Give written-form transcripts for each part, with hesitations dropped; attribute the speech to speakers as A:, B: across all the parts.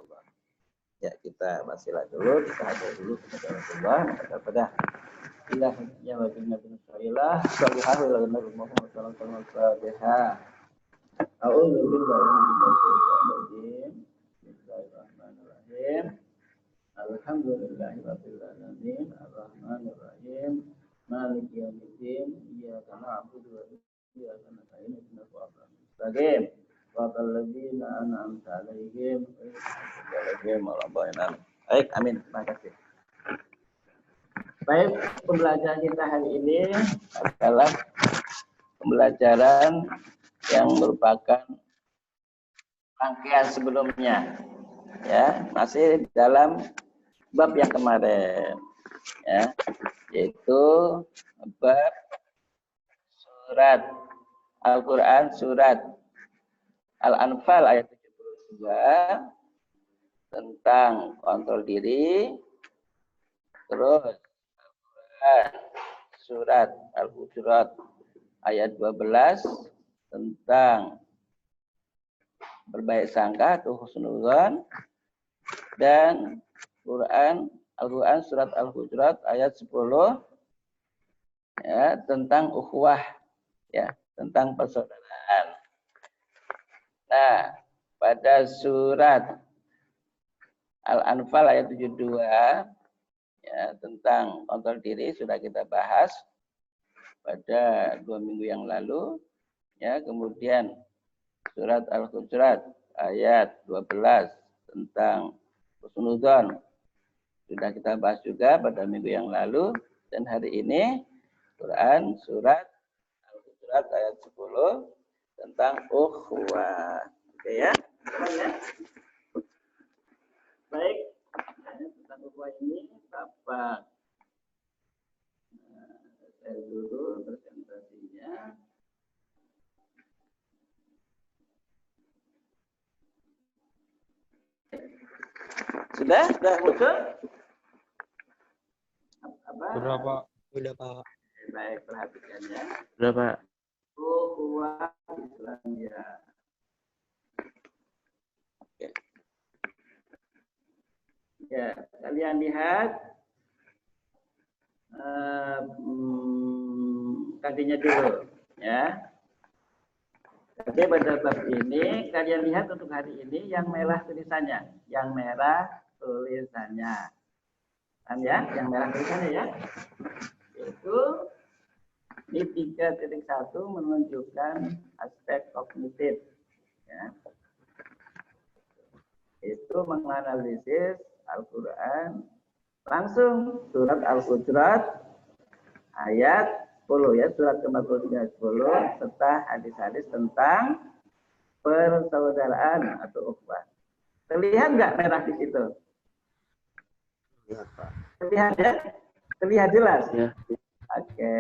A: insyaallah. Ya, kita wasilah dulu, kita hadir dulu kepada Rasulullah, kepada ilahnya wa binna bin Sailah, sallallahu alaihi Muhammad sallallahu alaihi wasallam. A'udzu billahi minasyaitonir rajim. Bismillahirrahmanirrahim. Alhamdulillahirabbil alamin, arrahmanir rahim, maliki yaumiddin, iyyaka na'budu wa iyyaka nasta'in, ihdinas siratal mustaqim. Siratal ladzina an'amta 'alaihim ghairil maghdubi 'alaihim. Baik, amin. Terima kasih. Baik, pembelajaran kita hari ini adalah pembelajaran yang merupakan rangkaian sebelumnya, ya, masih dalam bab yang kemarin, ya, yaitu bab surat Al-Quran, surat Al-Anfal ayat 72 tentang kontrol diri, terus Al-Quran, surat Al-Hujurat ayat 12 tentang berbaik sangka atau husnuzan, dan Al-Quran surat Al-Hujurat ayat 10 ya, tentang ukhuwah, ya, tentang persaudaraan. Nah, pada surat Al-Anfal ayat 72 ya, tentang kontrol diri sudah kita bahas pada 2 minggu yang lalu, ya. Kemudian surat Al-Hujurat ayat 12 tentang husnuzan sudah kita bahas juga pada minggu yang lalu, dan hari ini Quran surat Al-Hujurat ayat 10 tentang ukhuwah. Oke, ya. Baik, tentang ukhuwah ini Bapak share dulu presentasinya. Sudah muncul? Apa?
B: Sudah, Pak. Sudah, Pak.
A: Baik, perhatikan ya.
B: Sudah, Pak.
A: Ukhuwah Islamiyah. Oke. Ya, kalian lihat tadinya dulu, ya. Oke, pada bab ini kalian lihat untuk hari ini yang merah tulisannya, Kan ya, yang merah tulisannya ya. Itu ini 3.1 menunjukkan aspek kognitif, ya. Itu menganalisis Al-Quran langsung surat Al-Hujurat ayat 10, ya, surat ke-43 10 serta hadis-hadis tentang persaudaraan atau ukhuwah. Terlihat nggak merah di situ?
B: Lihat, Pak.
A: Terlihat ya? Terlihat jelas?
B: Ya.
A: Oke.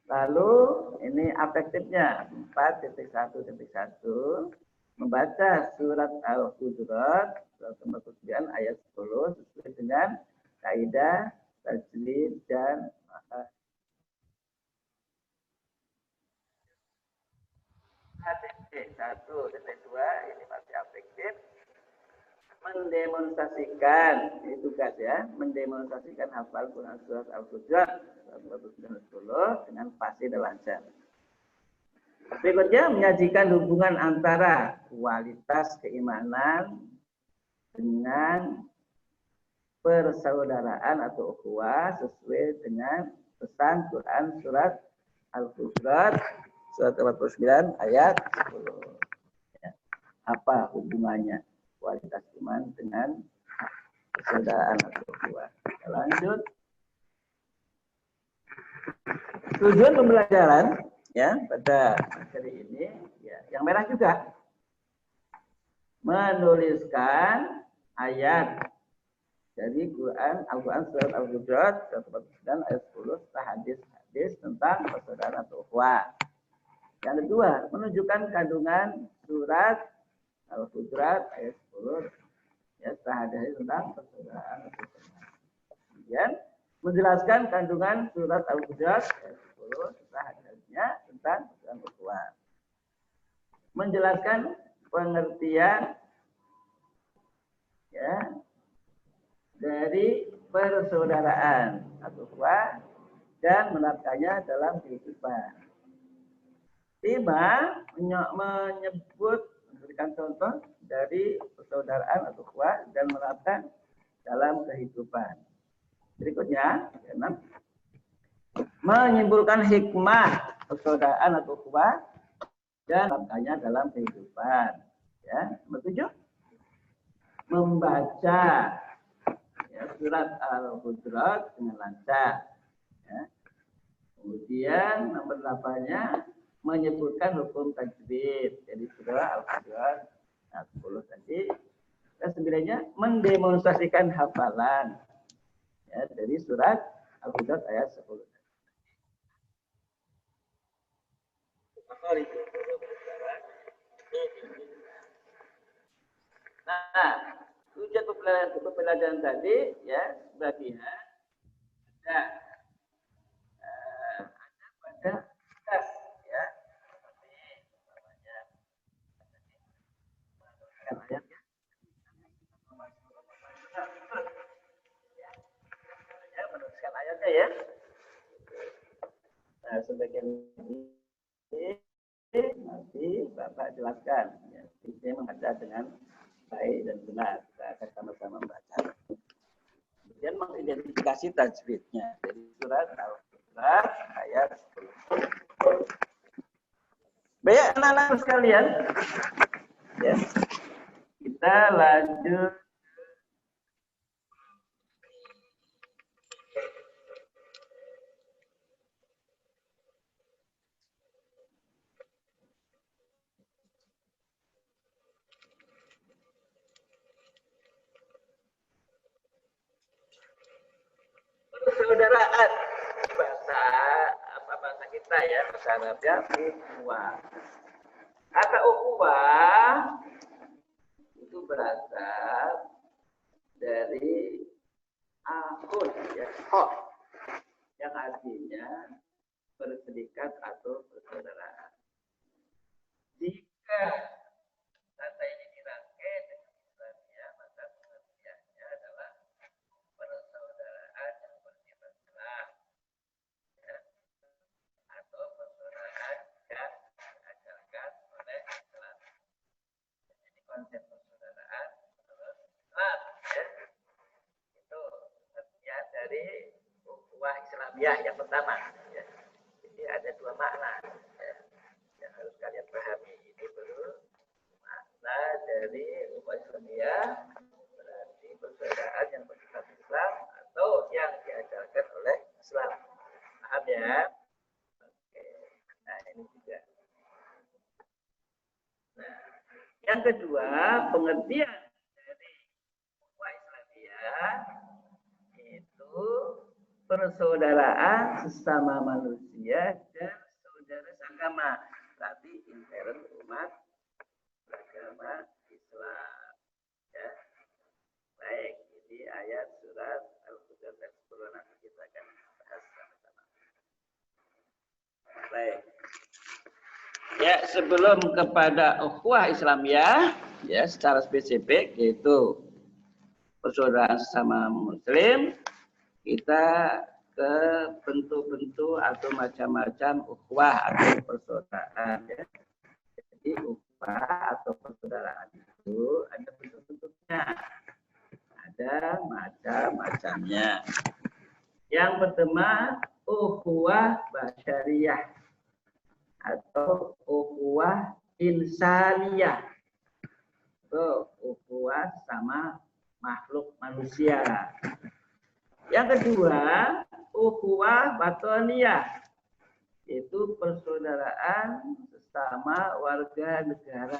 A: Lalu ini afektifnya 4.1.1 membaca surat Al-Hujurat surat 49 ayat 10 sesuai dengan kaidah tajwid dan makhraj. 1.2 ini masih afektif, mendemonstrasikan, ini tugas ya, mendemonstrasikan hafal Quran surat Al-Hujurat surat 49 dengan fasih dan lancar. Berikutnya menyajikan hubungan antara kualitas keimanan dengan persaudaraan atau ukhuwah sesuai dengan pesan Quran surat Al-Hujurat surat 49 ayat 10. Ya. Apa hubungannya kualitas iman dengan persaudaraan atau ukhuwah? Kita lanjut. Tujuan pembelajaran, ya, pada materi ini, ya, yang merah juga menuliskan ayat dari Al-Quran surat Al-Hujurat surat 49 ayat 10 serta hadis-hadis tentang persaudaraan atau ukhuwah. Yang kedua, menunjukkan kandungan surat Al-Hujurat ayat 10 ya, serta hadis tentang persaudaraan atau ukhuwah. Kemudian menjelaskan kandungan surat Al-Hujurat ayat 10 serta hadisnya tentang persaudaraan ukhuwah. Menjelaskan pengertian dari persaudaraan atau ukhuwah dan menerapkannya dalam kehidupan. 5. Menyebut, memberikan contoh dari persaudaraan atau ukhuwah dan menerapkan dalam kehidupan. Berikutnya, 6. Menyimpulkan hikmah persaudaraan atau ukhuwah dan menerapkannya dalam kehidupan. Ya, nomor 7. Membaca ya, surat Al-Hujurat dengan lancar. Ya. Kemudian nomor 8-nya menyebutkan hukum tajwid. Jadi surah Al-Hujurat 10 tadi. Dan 9-nya mendemonstrasikan hafalan ya, dari surat Al-Hujurat ayat 10. Nah, tujuan pembelajaran tadi ya sebagian ada pada tes ya seperti namanya ayatnya ya menuliskan ayatnya ya. Nah, sebagian ini nanti Bapak jelaskan ya, saya membaca dengan baik dan benar. Kita akan sama-sama membaca. Kemudian mengidentifikasi tajwidnya dari surat Al-Hujurat ayat 10. Baik anak-anak sekalian, ya, kita lanjut. Persaudaraan bahasa kita ya, bahasa Arabnya ukhuwah. Kata ukhuwah itu berasal dari akhun ya, yang artinya berserikat atau persaudaraan. Jika kata ini dirangkai dengan Islamiyah, maka pengertiannya adalah persaudaraan yang bersifat Islam ya, atau persaudaraan yang diajarkan oleh Islam. Jadi konsep persaudaraan menurut Islam ya, itu artinya dari ukhuwah Islamiyah yang pertama ya. Jadi ada dua makna ya, yang harus kalian pahami. Ini baru makna dari ukhuwah Islamiyah, berarti persaudaraan yang bersifat Islam atau yang diajarkan oleh Islam. Paham ya? Oke. Nah ini juga. Nah, yang kedua pengertian dari ukhuwah Islamiyah itu persaudaraan sesama manusia dan saudara seagama. Berarti intern umat beragama Islam. Ya. Baik, ini ayat surat Al-Hujurat ayat 10 nanti kita akan bahas sama-sama. Baik. Ya, sebelum kepada ukhuwah Islamiyah, ya secara spesifik yaitu persaudaraan sesama Muslim, kita ke bentuk-bentuk atau macam-macam ukhuwah atau persaudaraan. Ya. Jadi ukhuwah atau persaudaraan itu ada bentuk-bentuknya, ada macam-macamnya. Yang pertama ukhuwah basyariyah atau ukhuwah insaniyah. Itu ukhuwah sama makhluk manusia. Yang kedua, ukhuwah batoniyah, itu persaudaraan sesama warga negara.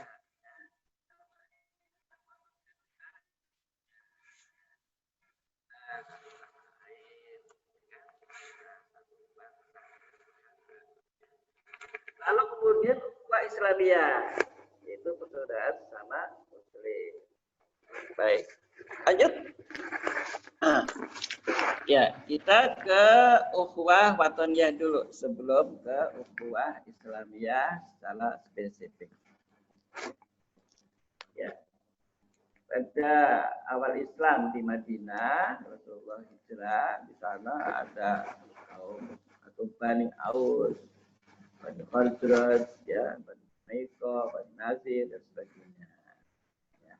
A: Lalu kemudian ukhuwah Islamiyah, itu persaudaraan sesama Muslim. Baik, lanjut. Ya, kita ke ukhuwah watoniyah dulu sebelum ke ukhuwah Islamiyah secara spesifik. Ya. pada awal Islam di Madinah, Rasulullah hijrah, di sana ada kaum atau Bani Aus, Bani Khazraj, ya, Bani Maiko, Bani Nazir dan sebagainya. Ya.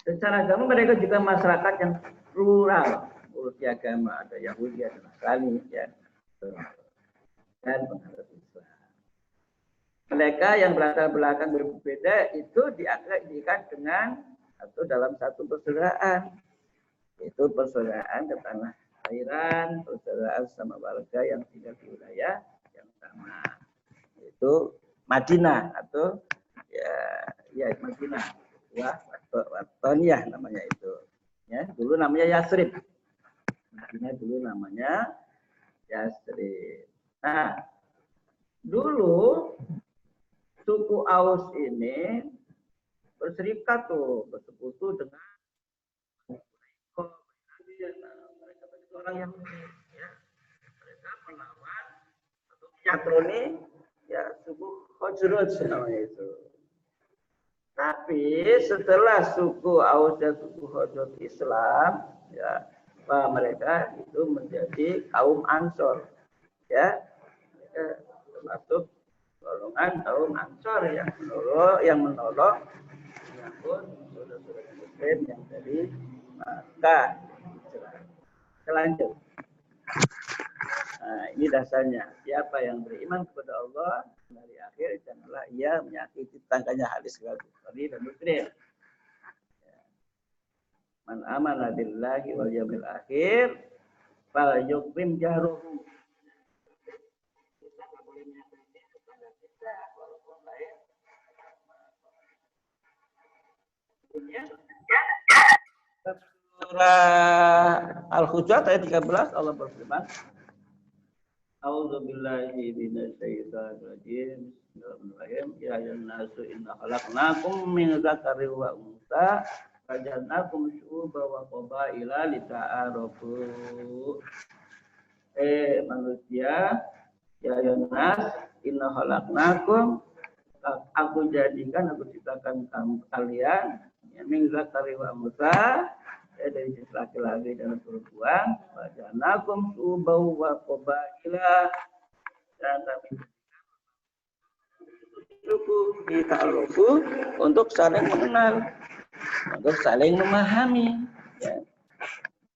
A: Secara agama mereka juga masyarakat yang plural, multi agama, ada Yahudi, ada Nasrani, ya, dan penganut Islam. Mereka yang berlatar belakang berbeda itu diikat dengan atau dalam satu persaudaraan, yaitu persaudaraan ke tanah airan, persaudaraan sama warga yang tinggal di wilayah yang sama, yaitu Madinah atau ya Madinah, Watoniyah namanya itu. Ya, dulu namanya Yasrib. Madinah dulu namanya Yasrib. Nah, dulu suku Aus ini berserikat tuh, bersekutu dengan mereka orang yang ya, mereka melawan atau menyatroni ya suku Khazraj namanya itu. Tapi setelah suku Aus dan suku Khazraj Islam, ya, mereka itu menjadi kaum Ansor, ya, termasuk golongan kaum Ansor yang menolong menyambut saudara-saudara Muslim yang dari Makkah. Lanjut. Nah, ini dasarnya. Siapa yang beriman kepada Allah hari akhir, janganlah ia menyakiti tetangganya, hadis Bukhari dan Muslim. Man amana billahi wal yawmil akhir fal yukrim jaruhu. Surah Al-Hujurat ayat 13 Allah berfirman, A'udzubillahi minasyaitonir rajim. Bismillahirrahmanirrahim. Ya ayyuhan nasu inna khalaqnakum min dzakarin wa untha waja'alnakum syu'uban wa qabaila lita'arafu. Manusia, ya ayyuhan nas inna khalaqnakum, aku ciptakan kalian min dzakarin wa untha, dari jenis laki-laki dan perempuan, waja'alnakum syu'uban wa qabaila, dan kami kita untuk saling mengenal, untuk saling memahami, ya,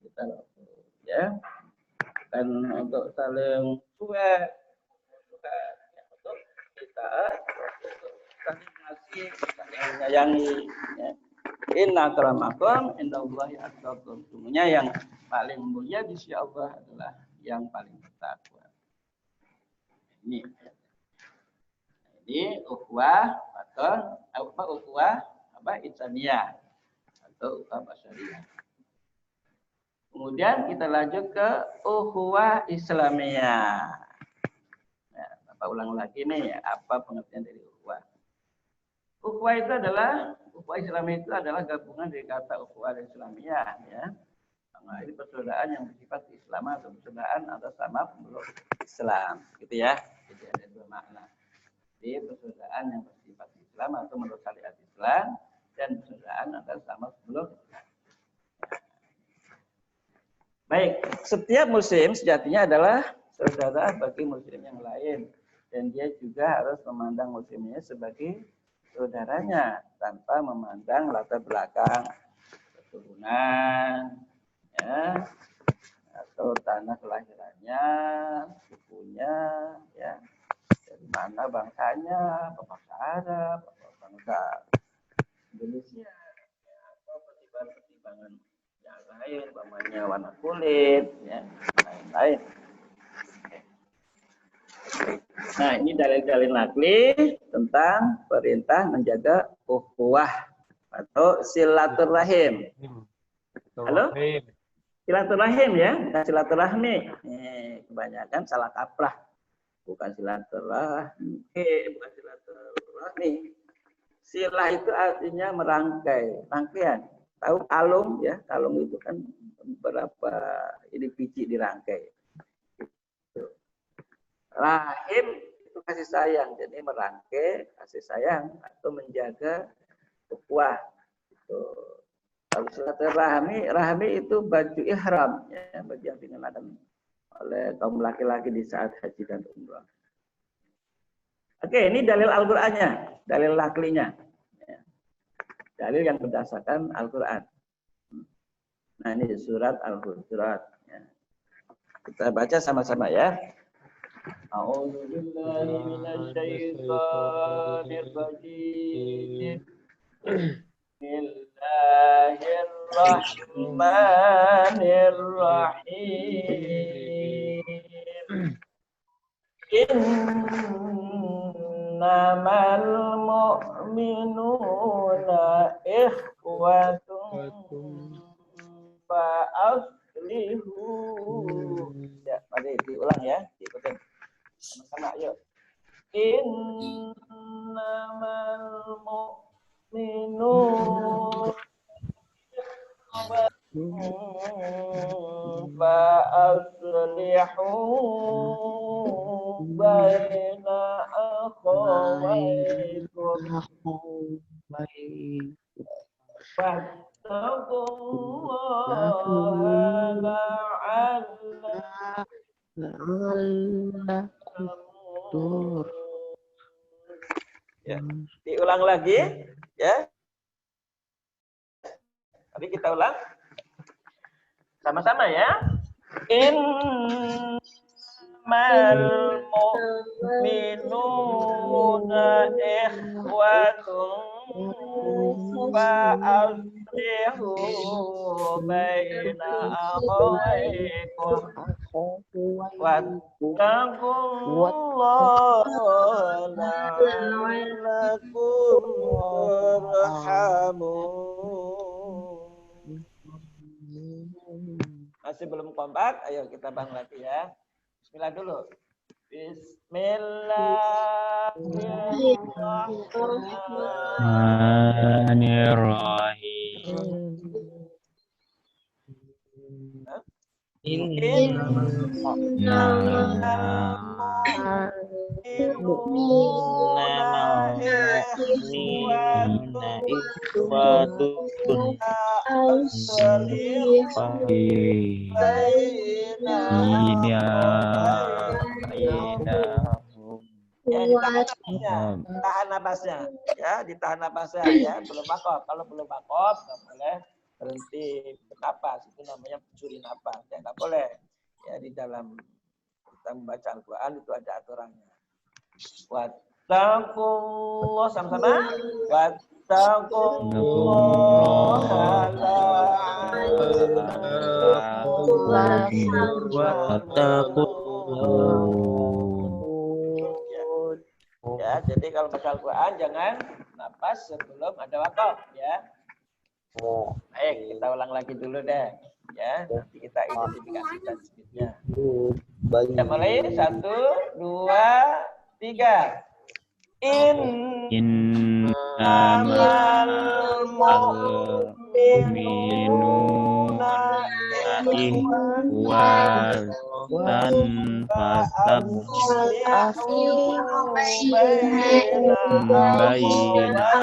A: kita ya, dan untuk saling suka, untuk kita saling ngasih, saling menyayangi, ya. Inna akramakum indallahi atqakum. Sungguhnya yang paling mulia di sisi Allah adalah yang paling bertakwa. Ini ukhuwah atau ukhuwah insaniyah atau ukhuwah basyariyah. Kemudian kita lanjut ke ukhuwah islamiyah. Nah, Bapak ulang lagi nih, apa pengertian dari ukhuwah? Ukhuwah itu adalah ukhuwah Islamiyah itu adalah gabungan dari kata ukhuwah dan Islamiyah, ya. Nah, ini persaudaraan yang bersifat Islam atau persaudaraan atas nama pemeluk Islam, gitu ya. Jadi ada dua makna. Jadi persaudaraan yang bersifat Islam atau menurut syariat Islam dan persaudaraan atas nama pemeluk Islam. Baik, setiap muslim sejatinya adalah saudara bagi muslim yang lain, dan dia juga harus memandang muslimnya sebagai saudaranya tanpa memandang latar belakang keturunan, ya, atau tanah kelahirannya, sukunya, ya, dari mana bangsanya, bangsa Arab, bangsa Indonesia, ya, atau pertimbangan yang lain, umpamanya warna kulit, ya, lain-lain. Nah, ini dalil-dalil nakli tentang perintah menjaga ukhuwah atau silaturahim. Halo? Silaturahim, ya, bukan silaturahmi. Kebanyakan salah kaprah. Bukan silaturahmi, bukan silaturahmi. Silah itu artinya merangkai, rangkaian. Tahu kalung, ya, kalung itu kan beberapa ini biji dirangkai. Rahim itu kasih sayang, jadi merangkai kasih sayang atau menjaga ukhuwah. Itu Kalau silaturahmi, rahmi itu baju ihram, ya, baju yang dikenakan oleh kaum laki-laki di saat haji dan umrah. Oke, ini dalil Al-Qur'annya, dalil naklinya. Ya. Dalil yang berdasarkan Al-Qur'an. Nah, ini surat Al-Hujurat. Ya. Kita baca sama-sama ya. A'udzu billahi minasyaitonir rajim. Bismillahirrahmanirrahim. Innamal mu'minuna ikhwatun fa'aslihu. Ya, mari diulang ya, diikutin sama-sama yuk. Innamal mu'minuna fa'aslihu baina akhawaykum fattaqullaha la'allakum. Ya, diulang lagi ya. Mari kita ulang sama-sama ya. Innamal mu'minuna ikhwatun fa'aslihu baina akhawaykum wattaqullaha la'allakum turhamun. Masih belum kompak? Ayo kita bangun lagi ya. Bismillah dulu. Bismillahirrahmanirrahim. Tahan napasnya ya, ditahan napasnya ya, belum wakaf. Kalau belum wakaf nggak boleh berhenti bernapas, itu namanya mencuri napas, ya nggak boleh. Ya di dalam kita membaca Al-Quran itu ada aturannya. Wattaqullah, sama-sama. Ya, jadi kalau baca Al-Quran jangan napas sebelum ada wakaf ya. Baik, kita ulang lagi dulu deh ya. Nanti kita identifikasi tajwidnya. Kita mulai 1, 2, 3. Innamal mu'minuna ikhwatan faslihu baina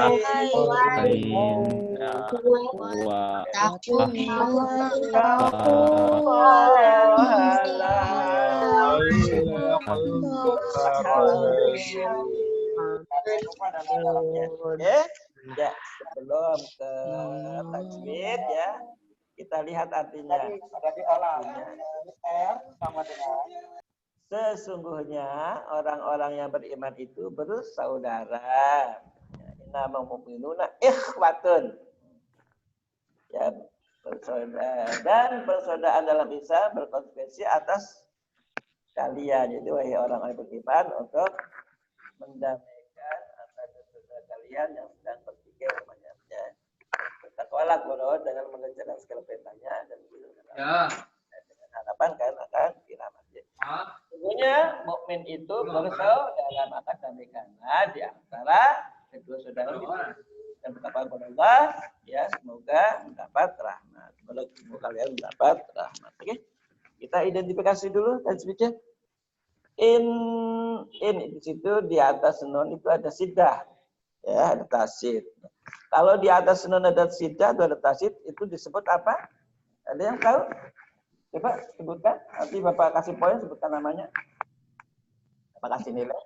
A: ya, sebelum ke tajwid ya, kita lihat artinya. Sesungguhnya orang-orang yang beriman itu bersaudara. Innama mu'minuna ikhwatun. Ya, bersaudara, dan persaudaraan dalam Islam berkonsekuensi atas kalian. Jadi wahai orang-orang beriman untuk mendamaikan antara saudara kalian yang sedang berpikir semuanya. Bertakwalah kepada dengan mengerjakan segala perintahnya dan dengan harapan kalian akan dirahmati. Sesungguhnya mukmin itu bersaudara, maka damaikanlah di antara kedua saudara itu. Dan bertakwa kepada Allah, ya semoga mendapat rahmat. Semoga kalian mendapat rahmat. Oke, kita identifikasi dulu tajwidnya. In di situ di atas nun itu ada sidah, ya ada tasid. Kalau di atas nun ada syiddah atau ada tasyid itu disebut apa? Ada yang tahu? Coba sebutkan. Nanti Bapak kasih poin, sebutkan namanya. Bapak kasih nilai.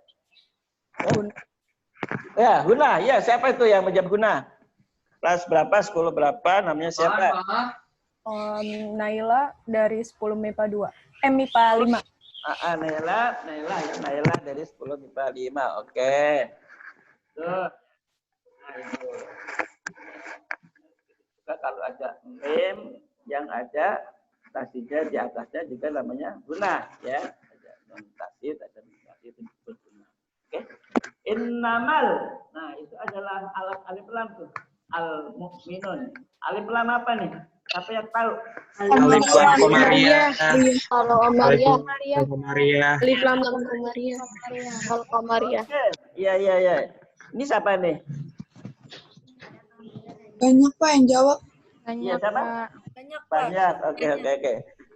A: Ya, Guna. Ya, siapa itu yang menjawab Guna? Kelas berapa? 10 berapa? Namanya siapa?
B: Naila dari 10 MIPA 2. MIPA 5.
A: Naila dari 10 MIPA 5. Oke. Tuh. Nah, itu. Juga kalau ada mim yang ada tasydid di atasnya juga namanya Guna, ya. Ada non tasyid, ada tasyid itu disebut Guna. Oke. Innamal. Nah, itu adalah alif lam tuh. Al-mu'minun. Alif lam apa nih? Siapa yang tahu?
C: Alif lam Komariah.
B: Komariah. Alif lam Komariah.
C: Al-Qamariyah.
A: Iya. Ini siapa nih?
D: Banyak Pak yang jawab.
A: Iya, siapa? Banyak. Oke.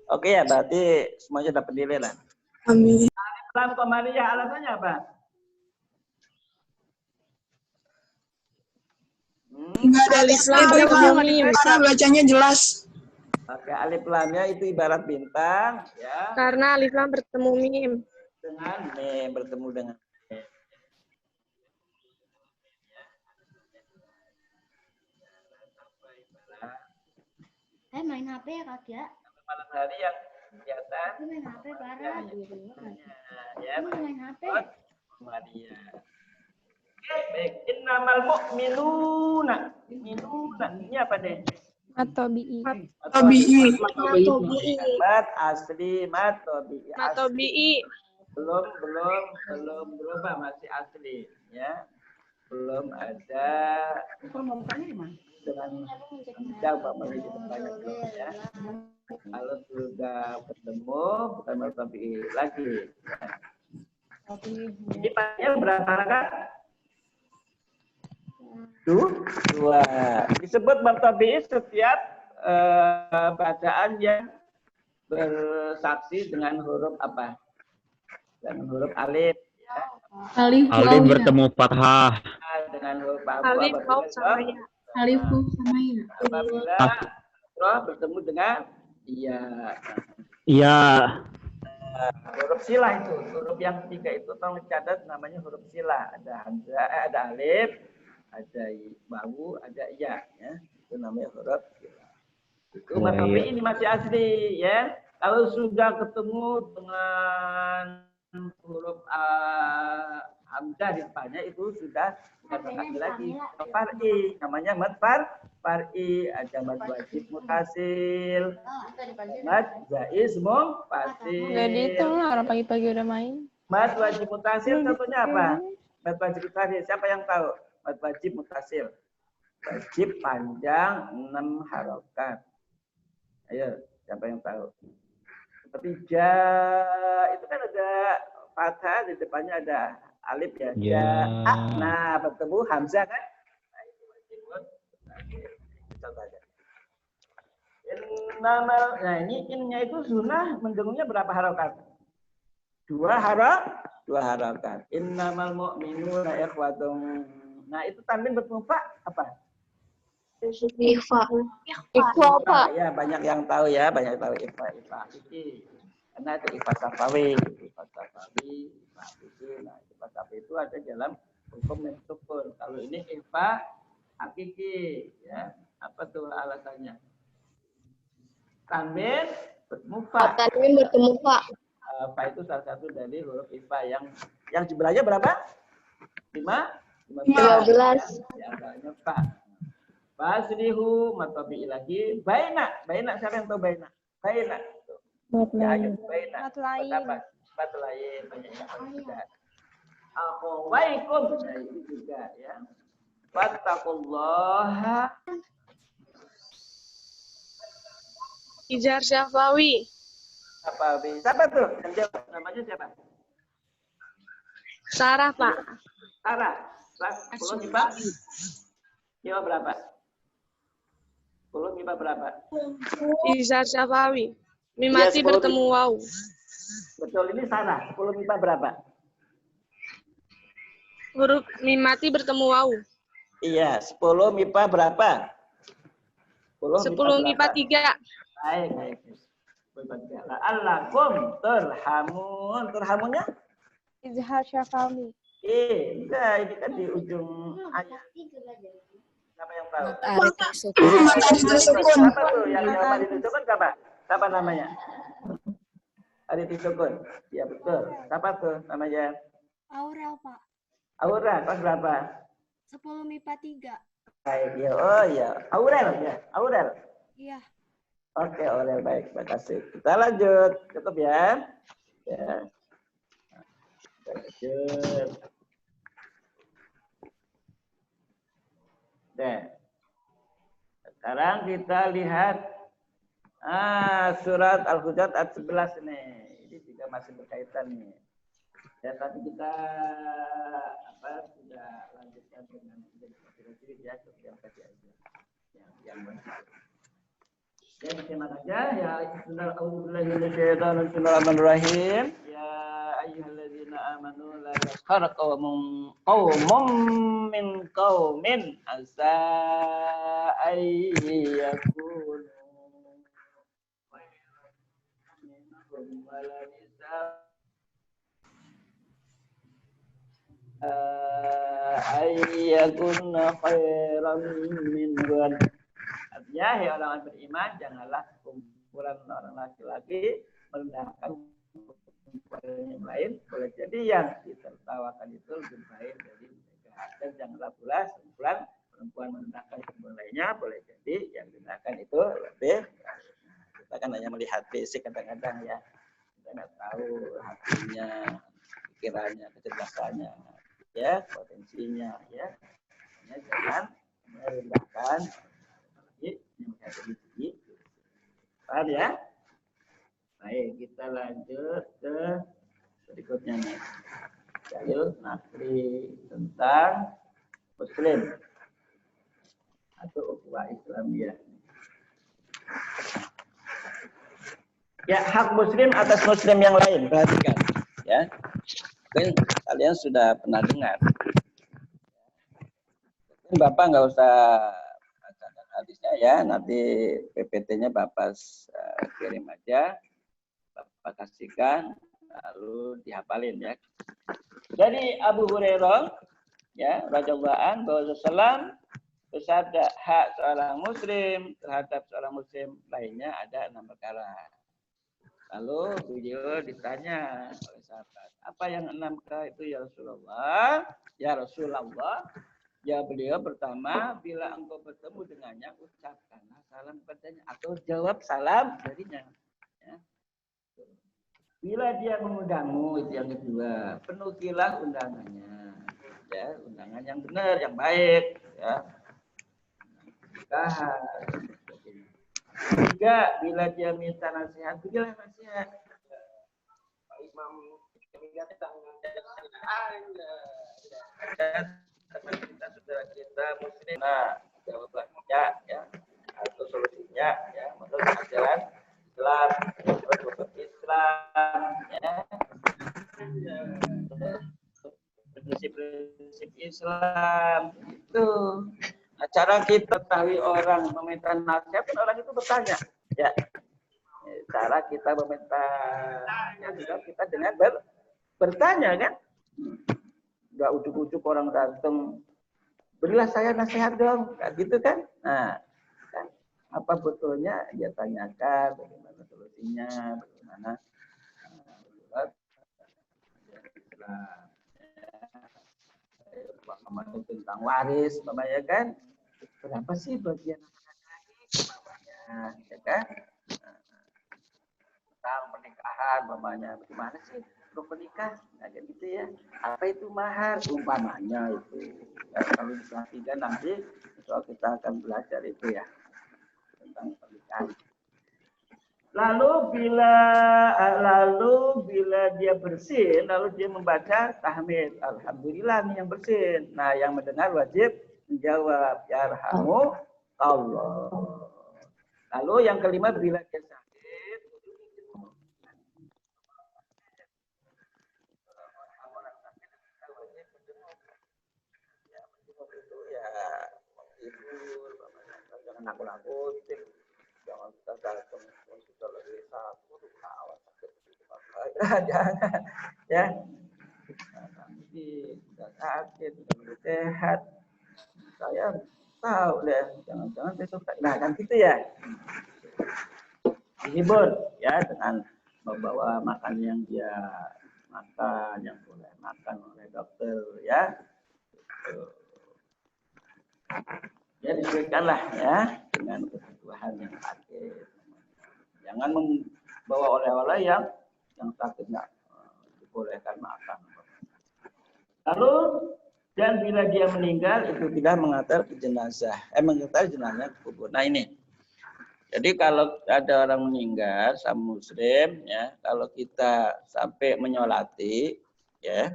A: Oke ya, berarti semuanya dapat nilai lah.
D: Amin.
A: Alif lam Komariah alasannya apa?
D: Enggak ada alif lam karena bacanya jelas.
A: Oke, alif lamnya itu ibarat bintang, ya.
B: Karena alif lam bertemu mim.
A: Dengan mim, bertemu dengan
C: Main HP ya Kak ya?
A: malam hari yang kegiatan.
C: Main HP parah.
A: Ya,
C: Main HP.
A: Maria. Oke, baik. Innamal mu'minuna. Minuna. Ini apa deh?
B: Matobi'i.
D: Tabi'i.
A: Mat asli matobi'i.
B: Matobi'i.
A: Belum berubah, masih asli, ya. Belum ada dengan jawab menuju depannya belum, ya. Kalau sudah ketemu bukan matobi'i lagi. Ini pakai berapa rakaat? Dua. Disebut matobi'i setiap bacaan yang bersaksi dengan huruf apa? Dengan huruf alif. Ya.
E: Alif bertemu fathah.
A: Dengan huruf
B: Alif waw sama ya.
E: Alif sama ya.
A: Apabila roh bertemu dengan iya.
E: Iya.
A: Huruf silah itu. Huruf yang ketiga itu tolong dicatat namanya huruf silah. Ada hamzah, ada alif, ada wawu, ada iya, ya. Itu namanya huruf silah. Itu matobi'i ini masih asli, ya. Kalau sudah ketemu dengan huruf hamzah di depannya itu sudah bukan asli lagi. Far'i, namanya mad far'i, ada mad wajib mutasil, mad jaiz munfasil.
B: Enggak dihitung lah orang pagi-pagi udah main.
A: Mad wajib mutasil contohnya apa? Mad wajib mutasil, siapa yang tahu? Mad wajib mutasil. Wajib panjang 6 harokat. Ayo, siapa yang tahu? Seperti ja, itu kan ada fathah, di depannya ada alif ya. Ja. Nah, bertemu hamzah kan? Nah, itu wajib mutasil. Contohnya. Nah, ini innya itu sunnah mendengungnya berapa harokat? 2 harokat. Innamal mu'minuna ikhwatun. Nah, itu tanwin bertemu fa apa?
C: Ikhfa.
A: Pak. Ya, banyak yang tahu ya, banyak tahu ikhfa. Iki. Karena itu ikhfa safawi. Nah, ikhfa safawi itu ada dalam hukum yang sukun. Kalau ini ikhfa hakiki, ya. Apa tuh alasannya? Tanwin bertemu fa.
C: Tanwin bertemu fa.
A: Fa itu salah satu dari huruf ikhfa yang jumlahnya berapa? 15. Ya, banyak fa. Faslihu matobi'i lagi. Baina siapa yang tahu baina? Baina. Baina. Bat lain. Banyak yang tahu juga. Akhawaikum. Nah, ini juga ya. Fattaqullaha.
B: Ijar Syafawi.
A: Siapa tuh? Yang jawab namanya siapa?
B: Sarah, Pak.
A: Sarah. 10 MIPA. MIPA berapa? 10 MIPA berapa?
B: Ijar Syafawi. Mimati ya, bertemu waw.
A: Betul, ini Sarah. 10 MIPA berapa?
B: Huruf mimati bertemu waw.
A: Iya, 10 MIPA berapa?
B: 10 MIPA 3.
A: Baik, baik. La'allakum turhamun. Turhamunnya?
B: Izhar syafawi.
A: Enggak, ini kan di ujung ayat. Siapa yang tahu?
D: Matahari tersukun.
A: Siapa tuh yang jawab Ari Tisukun siapa? Siapa namanya? Ari Tisukun. Iya betul. Siapa tuh namanya?
C: Aurel, Pak.
A: Aura, kelas berapa?
C: 10 MIPA 3.
A: Baik, ya. Oh iya, Aurel ya. Aurel.
C: Iya.
A: Oke, Aurel baik. Terima kasih. Kita lanjut. Cukup ya. Ya. Lanjut. Oke. Sekarang kita lihat surat Al-Hujurat ayat 11 nih. Ini juga masih berkaitan nih. Ya, tadi kita sudah lanjutkan dengan ya, yang tadi aja. Yang ya, bagaimana aja ya. Bismillahirrahmanirrahim. Ya ayyuhalladzina amanu la yaskhar qaumun min qaumin asa ayyakunu ayyakuna khairan minhum. Artinya, hai orang beriman, janganlah kumpulan orang laki-laki merendahkan kumpulan yang lain. Boleh jadi yang ditertawakan itu lebih baik dari mereka. Dan janganlah pula kumpulan perempuan merendahkan kumpulan lainnya. Boleh jadi yang direndahkan itu lebih. Kita kan hanya melihat fisik kadang-kadang ya. Kita nggak tahu hatinya, pikirannya, kecerdasannya, ya, potensinya, ya. Hanya jangan merendahkan yang menjadi tinggi. Paham ya? Baik, kita lanjut ke berikutnya nih. Dalil nakli tentang Muslim atau ukhuwah Islamiyah. Ya, hak Muslim atas Muslim yang lain. Perhatikan, ya. Mungkin kalian sudah pernah dengar. Mungkin Bapak nggak usah bacakan hadisnya ya. Nanti PPT-nya Bapak kirim aja. Bapak kasihkan, lalu dihafalin ya. Dari Abu Hurairah, ya, radhiyallahu anhu, bahwa Rasulullah bersabda, hak seorang Muslim terhadap seorang Muslim lainnya ada 6 perkara. Lalu beliau ditanya oleh sahabat, apa yang 6 perkara itu ya Rasulullah? Ya Rasulullah, ya beliau pertama, bila engkau bertemu dengannya, ucapkanlah salam padanya atau jawab salam darinya. Ya. Bila dia mengundangmu, itu yang kedua, penuhilah undangannya. Ya, undangan yang benar, yang baik. Ya. Tiga, bila dia minta nasihat, berilah nasihat. Pak Imam kita saudara kita Muslim. Nah, jawabannya ya atau solusinya ya menurut ajaran Islam, menurut Islam ya. Prinsip-prinsip Islam itu. Nah, cara kita tahu orang meminta nasihat, orang itu bertanya, ya. Cara kita meminta juga kita dengan bertanya kan, nggak ujuk-ujuk orang datang, berilah saya nasihat dong, kayak gitu kan. Nah, kan apa betulnya dia tanyakan, bagaimana solusinya, bagaimana tentang waris, mamanya kan, berapa sih bagian mamanya, ya kan, tentang pernikahan, mamanya, bagaimana sih untuk menikah, kayak gitu ya, apa itu mahar, umpamanya itu, ya, kalau di kelas 3 nanti, soal kita akan belajar itu ya, tentang pernikahan. Lalu bila dia bersin, lalu dia membaca tahmid, alhamdulillah nih yang bersin. Nah, yang mendengar wajib menjawab yarhamu Allah. Lalu yang kelima, bila dia sakit, tidur, jangan nakut-nakutin, jangan kita datang kita lagi sakit, awas sakit, jangan, ya. Nanti tidak sakit, tidak sehat. Saya tahu deh, jangan-jangan besok. Nah kan gitu ya. Dihibur ya dengan membawa makan yang dia makan, yang boleh makan oleh dokter ya. Ya disesuaikanlah ya dengan kebutuhan yang sakit. Jangan membawa oleh-oleh yang sakit nggak dibolehkan makan. Lalu dan bila dia meninggal itu tidak mengantar ke jenazah, mengantar jenazah ke kubur. Nah ini. Jadi kalau ada orang meninggal sama muslim ya, kalau kita sampai menyolati ya,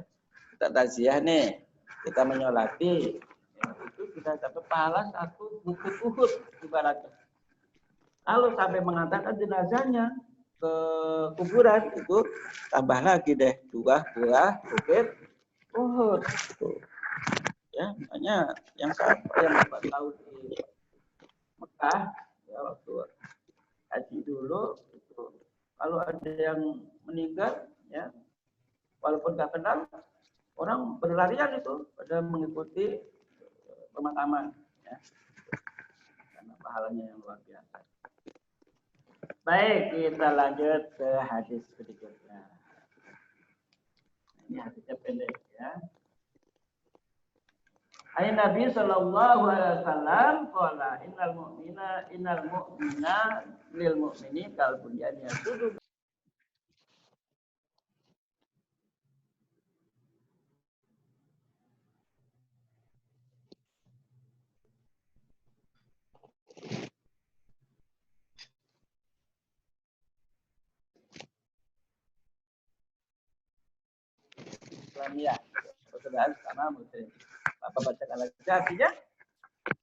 A: kita takziah nih, kita menyolati ya, itu kita dapat pahala 1 bukit Uhud ibaratnya. Lalu sampai mengantarkan jenazahnya ke kuburan itu tambah lagi deh 2 buah bukit Uhud. Ya, makanya yang Bapak tahu di Mekah ya waktu haji dulu itu kalau ada yang meninggal ya walaupun nggak kenal orang berlarian itu pada mengikuti pemakaman ya karena pahalanya yang luar biasa. Baik, kita lanjut ke hadis berikutnya. Ini hadisnya pendek ya. Ayat Nabi sallallahu alaihi wasallam qala innal mu'mina lil mu'mini kal bunyan yasudu. Islamiyah. Saudara sama muslim. Apa bacakan lagi artinya?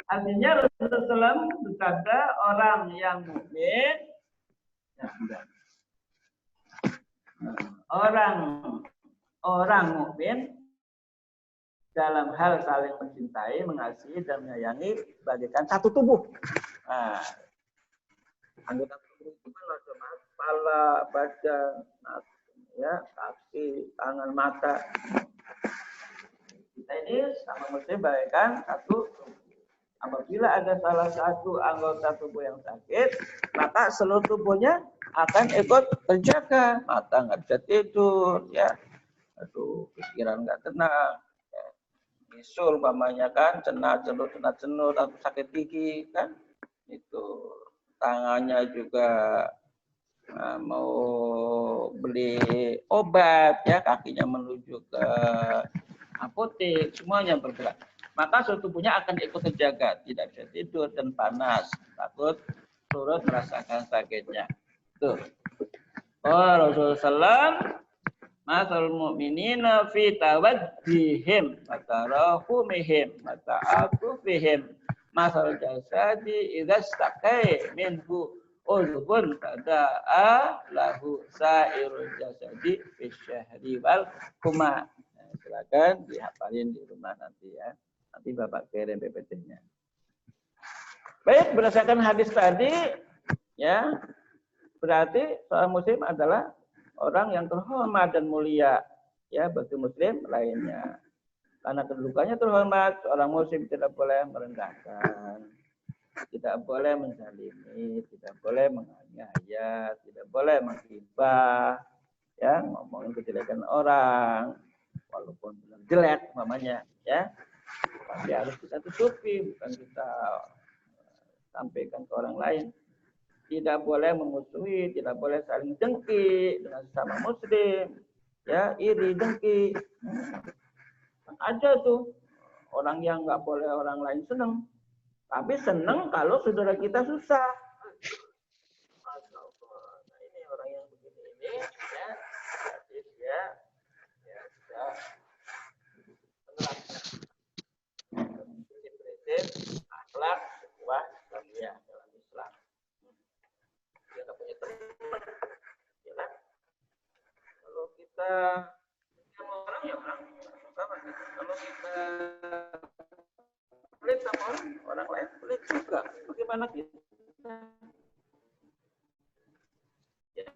A: Artinya Rasulullah bersabda orang yang mukmin ya, orang mukmin dalam hal saling mencintai, mengasihi dan menyayangi bagaikan satu tubuh. Nah, anggota tubuh itu kan macam kepala, badan, ya, kaki, tangan, mata. Kita ini sama muslim bagaikan satu. Apabila ada salah satu anggota tubuh yang sakit, maka seluruh tubuhnya akan ikut terjaga. Mata nggak bisa tidur, ya. Aduh, pikiran nggak tenang. Ya. Bisul, umpamanya kan, cenut, atau sakit gigi, kan. Itu tangannya juga mau beli obat, ya, kakinya menuju ke apotek, semuanya bergerak. Maka seluruh tubuhnya akan ikut terjaga, tidak bisa tidur dan panas, takut turut merasakan sakitnya. Tuh. Oh Rasulullah SAW, masal mu'minina fi tawaddihim, matarahumihim, mata'atufihim, masal jasadi idhastaqai minhu uzbun tada'a lahu sa'irul jasadi fi syahri wal huma. Silakan dihafalin di rumah nanti ya. Nanti Bapak kirim PPT-nya. Baik, berdasarkan hadis tadi, ya, berarti seorang muslim adalah orang yang terhormat dan mulia, ya, bagi muslim lainnya. Karena kedudukannya terhormat, seorang muslim tidak boleh merendahkan, tidak boleh menzalimi, tidak boleh menganiaya, tidak boleh menghibah, ya, ngomongin kejelekan orang, walaupun benar jelek, mamanya, ya. Tapi harus kita tutupi, bukan kita sampaikan ke orang lain. Tidak boleh memusuhi, tidak boleh saling dengki dengan sesama muslim, ya, iri, dengki. Ada tuh orang yang nggak boleh orang lain senang, tapi senang kalau saudara kita susah. Nah, ini orang yang begini ini, ya, ya, ya, sudah prinsip akhlak sebuah Islamiyah dalam Islam. Dia nggak punya teman, ya kan? Kalau kita sama orang ya orang sama gitu. Kalau kita pelit sama orang lain pelit juga. Bagaimana kita? Ya,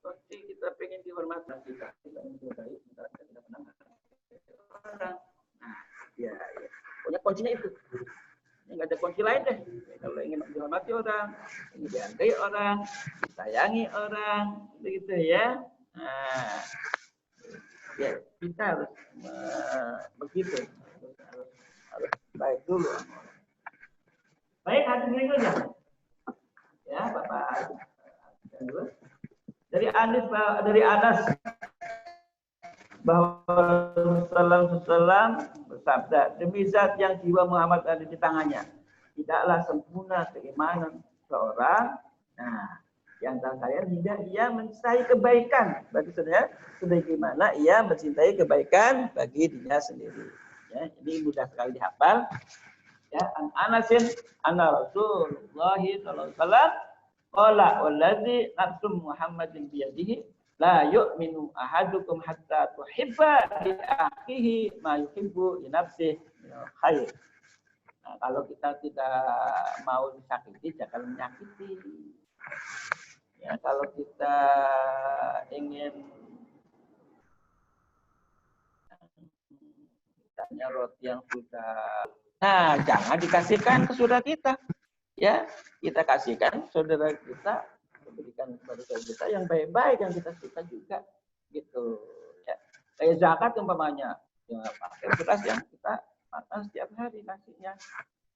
A: pasti kita pengen dihormati kita ingin baik, kita pernah orang. Nah, ya. Punya kuncinya itu. Nggak ada kunci lain deh. Kalau ingin dihormati orang, ingin dihargai orang, disayangi orang, begitu ya. Nah, ya kita harus begitu. Harus baik dulu. Baik, hadis berikutnya. Ya, Bapak. Dari Anas bahwa Rasulullah bersabda, demi zat yang jiwa Muhammad ada di tangannya, tidaklah sempurna keimanan seorang. Nah, yang antara kalian hingga ia mencintai kebaikan bagi saudara, sebagaimana ia mencintai kebaikan bagi dirinya sendiri. Ya, ini mudah sekali dihafal. Ya, Anasin anna Rasulullah sallallahu alaihi wasallam qala wallazi nafsu Muhammadin biyadihi la yu'minu ahadukum hatta tuhibba li akhihi ma yuhibbu li nafsihi minal khair. Nah, kalau kita tidak mau disakiti, jangan menyakiti. Ya, kalau kita ingin misalnya roti yang sudah, nah jangan dikasihkan ke saudara kita. Ya, kita kasihkan saudara kita, berikan kepada saudara kita yang baik-baik, yang kita suka juga, gitu. Ya, kayak zakat umpamanya, ya pakai beras yang kita makan setiap hari nasinya,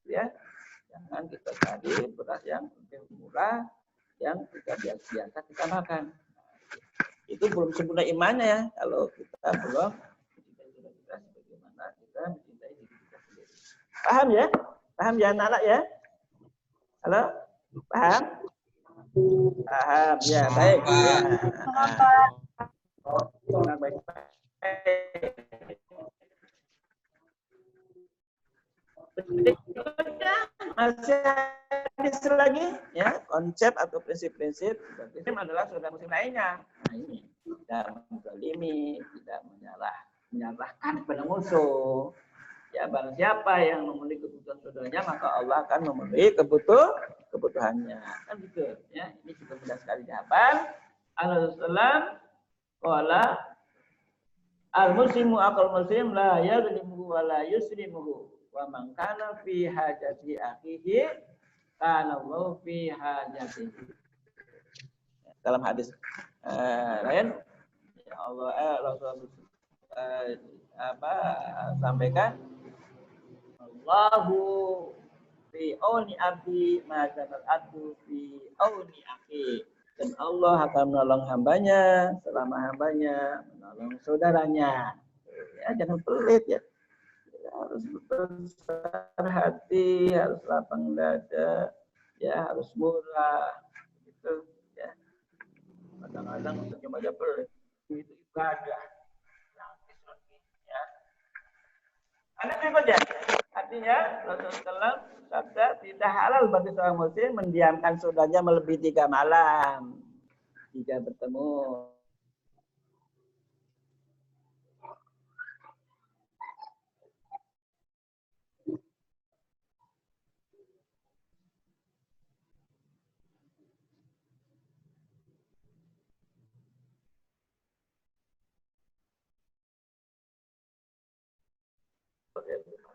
A: ya. Jangan kita cari beras yang lebih murah, yang kita biasa kita makan. Itu belum sempurna imannya ya, kalau kita belum mencintai saudara kita sebagaimana kita mencintai diri kita sendiri. Paham ya? Paham ya anak-anak ya? Halo? Paham? Paham, ya baik. Ya. Nah, baik. Masih ada lagi ya konsep atau prinsip-prinsip Muslim adalah saudara muslim lainnya. Nah ini tidak menzalimi, tidak menyalahkan kepada musuh. Ya barang siapa yang memenuhi kebutuhan saudaranya maka Allah akan memenuhi kebutuhannya. Kan gitu ya. Ini juga mudah sekali dihafal. Rasulullah qala al-muslimu aqal muslim la yadlimuhu wa la yuslimuhu wa man kana fi hajati akhihi kana Allah fi hajatihi. Dalam hadis lain ya Allah Rasulullah sampaikan Allahu fi auni abdi ma zanal abdu fi auni akhi. Dan Allah akan menolong hambanya selama hambanya menolong saudaranya. Ya, jangan pelit ya. Harus besar hati, harus lapang dada, ya harus murah, gitu ya. Kadang-kadang cuma aja pelit, itu ibadah. Ya. Ada berikutnya, artinya Rasulullah sabda tidak halal bagi seorang muslim mendiamkan saudaranya melebihi 3 malam jika bertemu.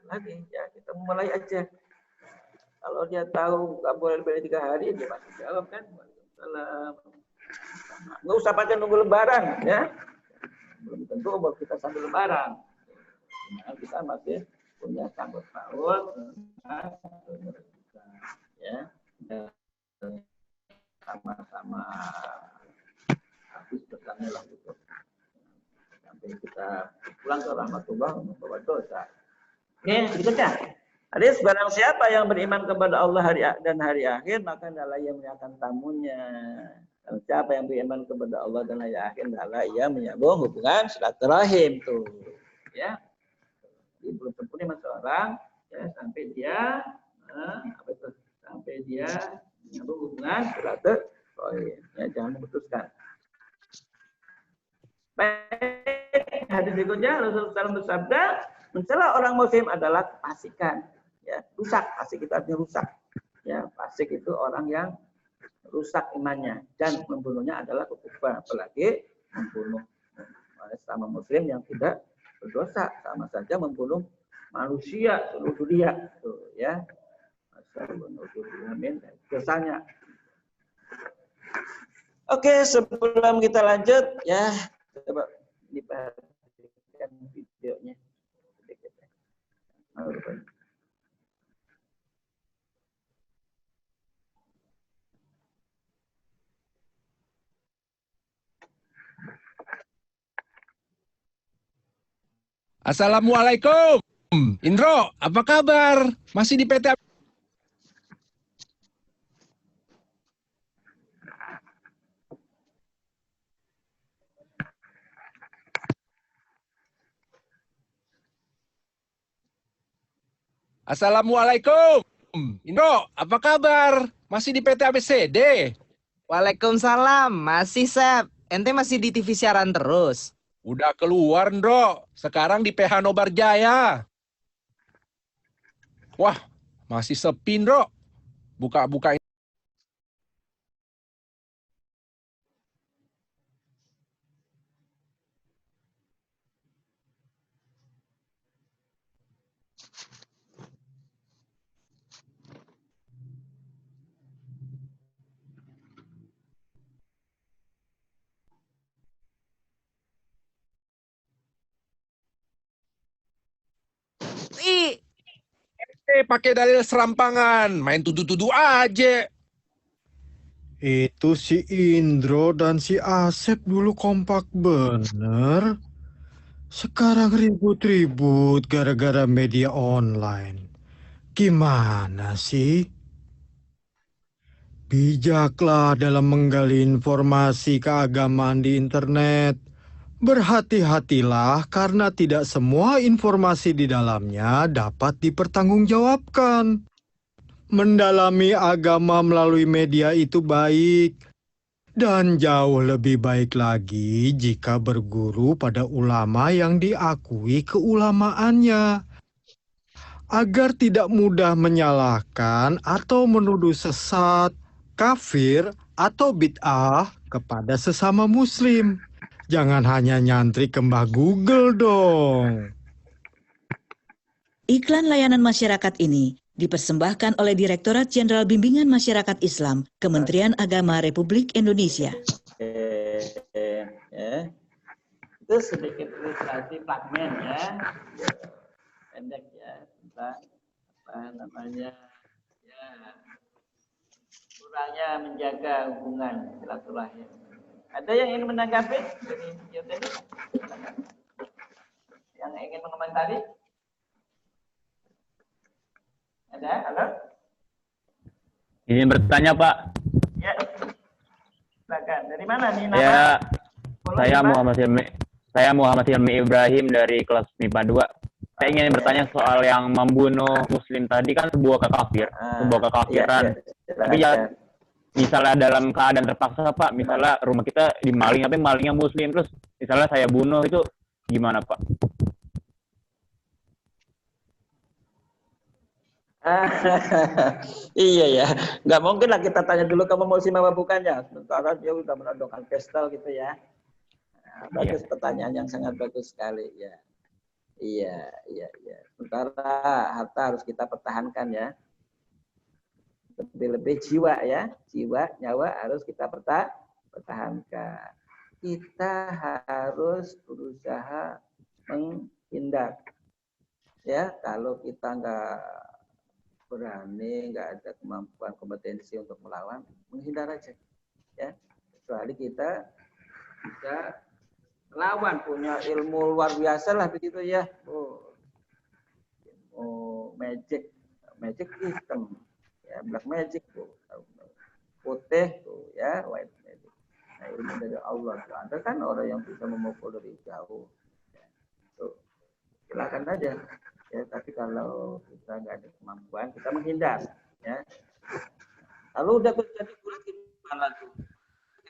A: Lagi ya kita mulai aja. Kalau dia tahu nggak boleh lebih dari 3 hari dia pasti jawab kan. Waalaikumsalam. Nggak usah pakai nunggu lebaran ya. Belum tentu umur kita sambil lebaran. Nah, kita masih punya sambut paut ya. Sama-sama habis bertanya lah gitu. Sampai kita pulang ke rahmatullah membawa dosa. Oke, berikutnya. Hadis barang siapa yang beriman kepada Allah dan hari akhir, maka adalah ia memuliakan tamunya. Dan siapa yang beriman kepada Allah dan hari akhir, adalah ia menyambung hubungan silaturahim tuh. Ya. Jadi belum sempurna seorang ya, sampai dia sampai dia menyambung hubungan silaturahim. Ya, jangan memutuskan. Baik, hadis berikutnya Rasulullah SAW bersabda, mencela orang muslim adalah kefasikan. ya, rusak. Fasik itu artinya rusak. Ya, fasik itu orang yang rusak imannya dan membunuhnya adalah kekufuran, apalagi membunuh sama muslim yang tidak berdosa, sama saja membunuh manusia seluruh dunia, tuh ya. Dosanya. Oke, sebelum kita lanjut ya, coba diperhatikan videonya.
F: Assalamualaikum. Indro, apa kabar? Masih di PT? Assalamualaikum. Indro, apa kabar? Masih di PT ABCD?
G: Waalaikumsalam, masih Sep. Ente masih di TV siaran terus?
F: Udah keluar, Ndro. Sekarang di PH Nobar Jaya. Wah, masih sepi, Ndro. Buka-buka. Pakai dalil serampangan, main tuduh-tuduh aja.
H: Itu si Indro dan si Asep dulu kompak bener. Sekarang ribut-ribut gara-gara media online. Gimana sih? Bijaklah dalam menggali informasi keagamaan di internet. Berhati-hatilah karena tidak semua informasi di dalamnya dapat dipertanggungjawabkan. Mendalami agama melalui media itu baik, dan jauh lebih baik lagi jika berguru pada ulama yang diakui keulamaannya, agar tidak mudah menyalahkan atau menuduh sesat, kafir, atau bid'ah kepada sesama muslim. Jangan hanya nyantri ke Mbah Google dong.
I: Iklan layanan masyarakat ini dipersembahkan oleh Direktorat Jenderal Bimbingan Masyarakat Islam, Kementerian Agama Republik Indonesia.
A: Itu sedikit ilustrasi fragmen ya, pendek ya, tentang apa namanya ya, kurangnya menjaga hubungan silaturahim. Ada yang ingin menanggapi dari video tadi? Yang ingin mengomentari? Ada? Halo?
E: Izin bertanya, Pak.
A: Ya. Silakan. Dari mana nih nama?
E: Ya,
A: Follow
E: saya Muhammad Hilmi Ibrahim dari kelas MIPA 2. Saya ingin bertanya soal yang membunuh muslim tadi kan sebuah kekafiran. Tapi ya, misalnya dalam keadaan terpaksa, Pak, misalnya rumah kita dimaling, tapi malingnya muslim, terus misalnya saya bunuh, itu gimana, Pak?
A: Iya ya, nggak mungkin lah kita tanya dulu kamu muslim apa bukannya. Sementara dia udah menodongkan pistol gitu ya. Nah, bagus ya. Pertanyaan yang sangat bagus sekali ya. Iya. Sementara harta harus kita pertahankan ya. Lebih-lebih jiwa ya, nyawa harus kita pertahankan. Kita harus berusaha menghindar. Ya, kalau kita nggak berani, nggak ada kemampuan kompetensi untuk melawan, menghindar aja. Ya, kecuali kita bisa melawan, punya ilmu luar biasa lah begitu ya. Magic system. Ya, black magic tuh, putih tuh ya, white magic. Nah, ilmu dari Allah. Ada kan orang yang bisa memukul dari jauh. Ya. Tuh, silakan aja. Ya, tapi kalau kita nggak ada kemampuan, kita menghindar. Ya. Lalu udah terjadi kulit gimana tuh?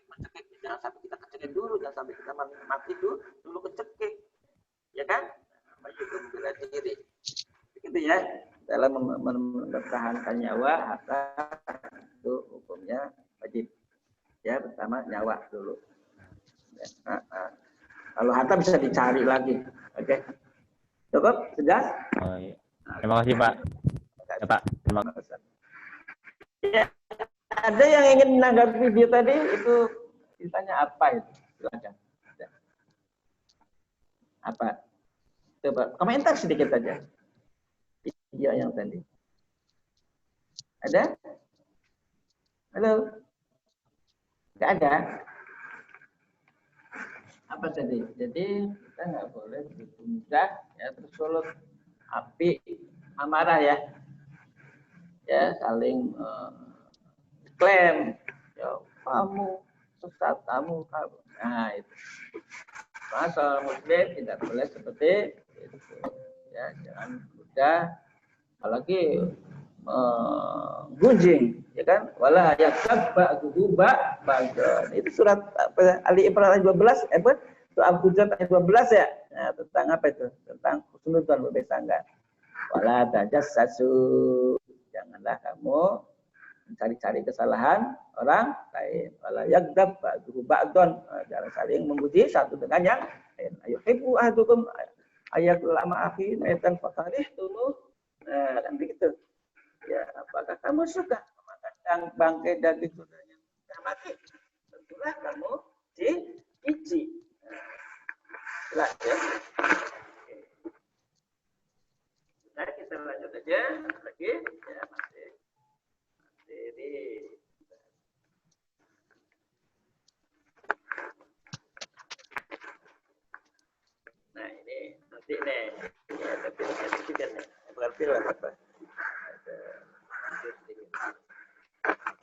A: Mencekik, jangan sampai kita kecekik dulu, jangan sampai kita mati dulu kecekik, ya kan? Bagi membela diri. Begitu ya. Dalam dalam mempertahankan nyawa, harta itu hukumnya wajib. Ya, pertama nyawa dulu. Ya, kalau harta bisa dicari lagi. Oke. Cukup? Sudah?
E: Oh, iya. Terima kasih Pak. Ya, Pak. Terima kasih.
A: Ya, ada yang ingin menanggapi video tadi itu ditanya apa itu? Silakan. Ya. Apa? Coba komentar sedikit saja. Video yang tadi. Ada? Halo? Nggak ada? Apa tadi? Jadi kita nggak boleh begitu mudah ya tersulut api amarah ya. Ya saling klaim. Ya, kamu sesat, kamu. Nah itu. Masa muslim tidak boleh seperti itu. Ya jangan mudah. Apalagi gunjing, ya kan? Wala yakab ba'duhu ba'dan. Itu surat apa, Ali Imran ayat 12, itu Al-Hujurat ayat 12 ya. Nah, tentang apa itu? Tentang husnudzon, bersangka. Wala tajassasu. Janganlah kamu mencari-cari kesalahan orang lain. Wala yakab ba'duhu ba'dan. Jangan saling memuji satu dengan yang lain. Ayo ibu ahadukum ayatul ma'akhi ayatan fakarihtumu. Nah, kan begitu. Ya, apakah kamu suka memakan bangkai daging saudaranya yang mati? Tentulah kamu diiji. Jelas ya. Nah, kita lanjut aja lagi. Ya, masih di. Nah, ini nanti nih. Ya, tapi sedikit nih. Berarti apa?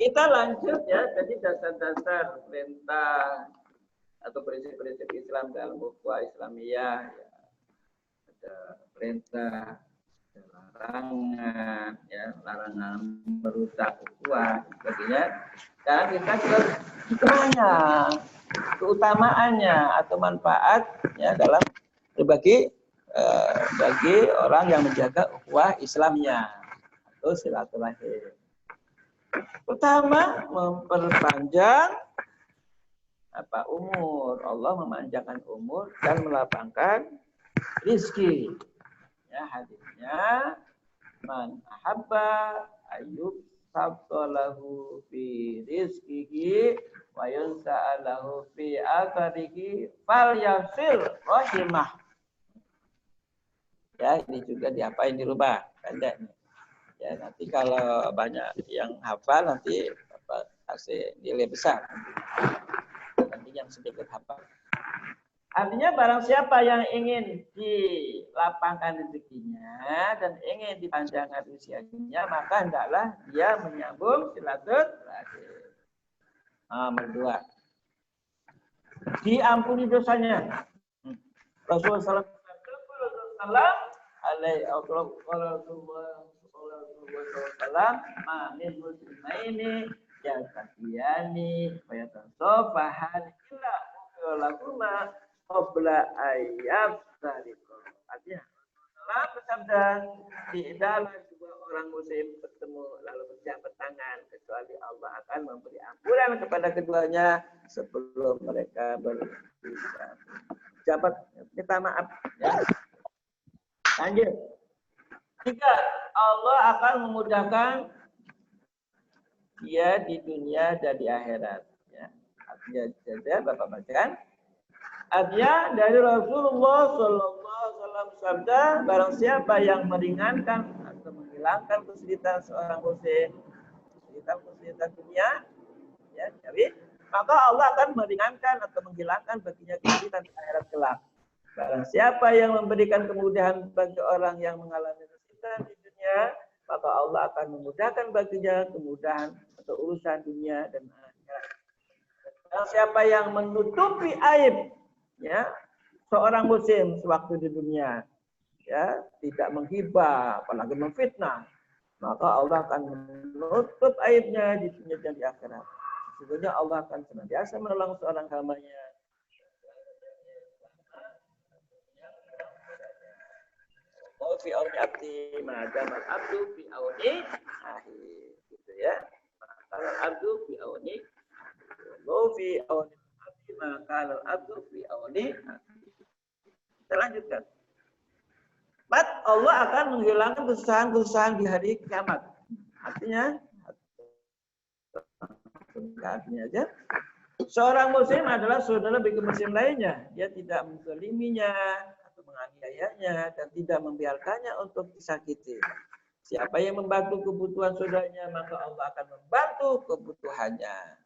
A: Kita lanjut ya, jadi dasar-dasar perintah atau prinsip-prinsip Islam dalam ukhuwah Islamiyah ya. Ada perintah, ada larangan ya, larangan merusak ukhuwah sebagainya. Dan kita juga hikmahnya, keutamaannya atau manfaat ya dalam bagi orang yang menjaga ukhuwah Islamnya atau silaturahim. Pertama, memperpanjang umur. Allah memanjangkan umur dan melapangkan rizki. Ya, hadisnya man ahabba ayyub sabtalahu fi rizkihi wa yunsa'alahu fi atharihi falyasil rahimah. Ya, ini juga diapain di rumah pendeknya. Ya, nanti kalau banyak yang hafal nanti kasih nilai besar. Nanti yang sedikit hafal. Artinya barang siapa yang ingin dilapangkan rezekinya dan ingin dipanjangkan usianya, maka hendaklah dia menyambung silaturahim. Nomor 2. Diampuni dosanya. Rasulullah SAW alaihi wasallam ma'min muslimaini yasafiyani wa yatasofahani illa ulama qabla ayyab tariqo. Artinya Allah bersabda, tidaklah dua orang muslim bertemu lalu berjabat tangan kecuali Allah akan memberi ampunan kepada keduanya sebelum mereka berpisah. Jabat minta maaf ya. Lanjut. 3. Allah akan memudahkan dia di dunia dan di akhirat. Ya. Artinya saja Bapak bacakan. Artinya dari Rasulullah SAW sabda, barang siapa yang meringankan atau menghilangkan kesulitan seorang muslim, kesulitan dunia, ya, jadi maka Allah akan meringankan atau menghilangkan baginya kesulitan di akhirat kelak. Barang siapa yang memberikan kemudahan bagi orang yang mengalami kesulitan di dunia, maka Allah akan memudahkan baginya kemudahan atau urusan dunia dan akhirat. Barang siapa yang menutupi aib, ya, seorang muslim sewaktu di dunia, ya, tidak menghibah, apalagi memfitnah, maka Allah akan menutup aibnya di dunia dan di akhirat. Sesungguhnya Allah akan senantiasa menolong seorang hamba-Nya. Mau fi auni abdi ma'adamal abdu fi auni akhir. Gitu ya. Kalau abdu fi auni, mau fi auni abdi ma'akal abdu fi auni akhir. Kita lanjutkan. Allah akan menghilangkan kesusahan-kesusahan di hari kiamat. Artinya aja, seorang muslim adalah saudara bagi muslim lainnya. Dia tidak menzaliminya atau menganiayanya dan tidak membiarkannya untuk disakiti. Siapa yang membantu kebutuhan saudaranya, maka Allah akan membantu kebutuhannya.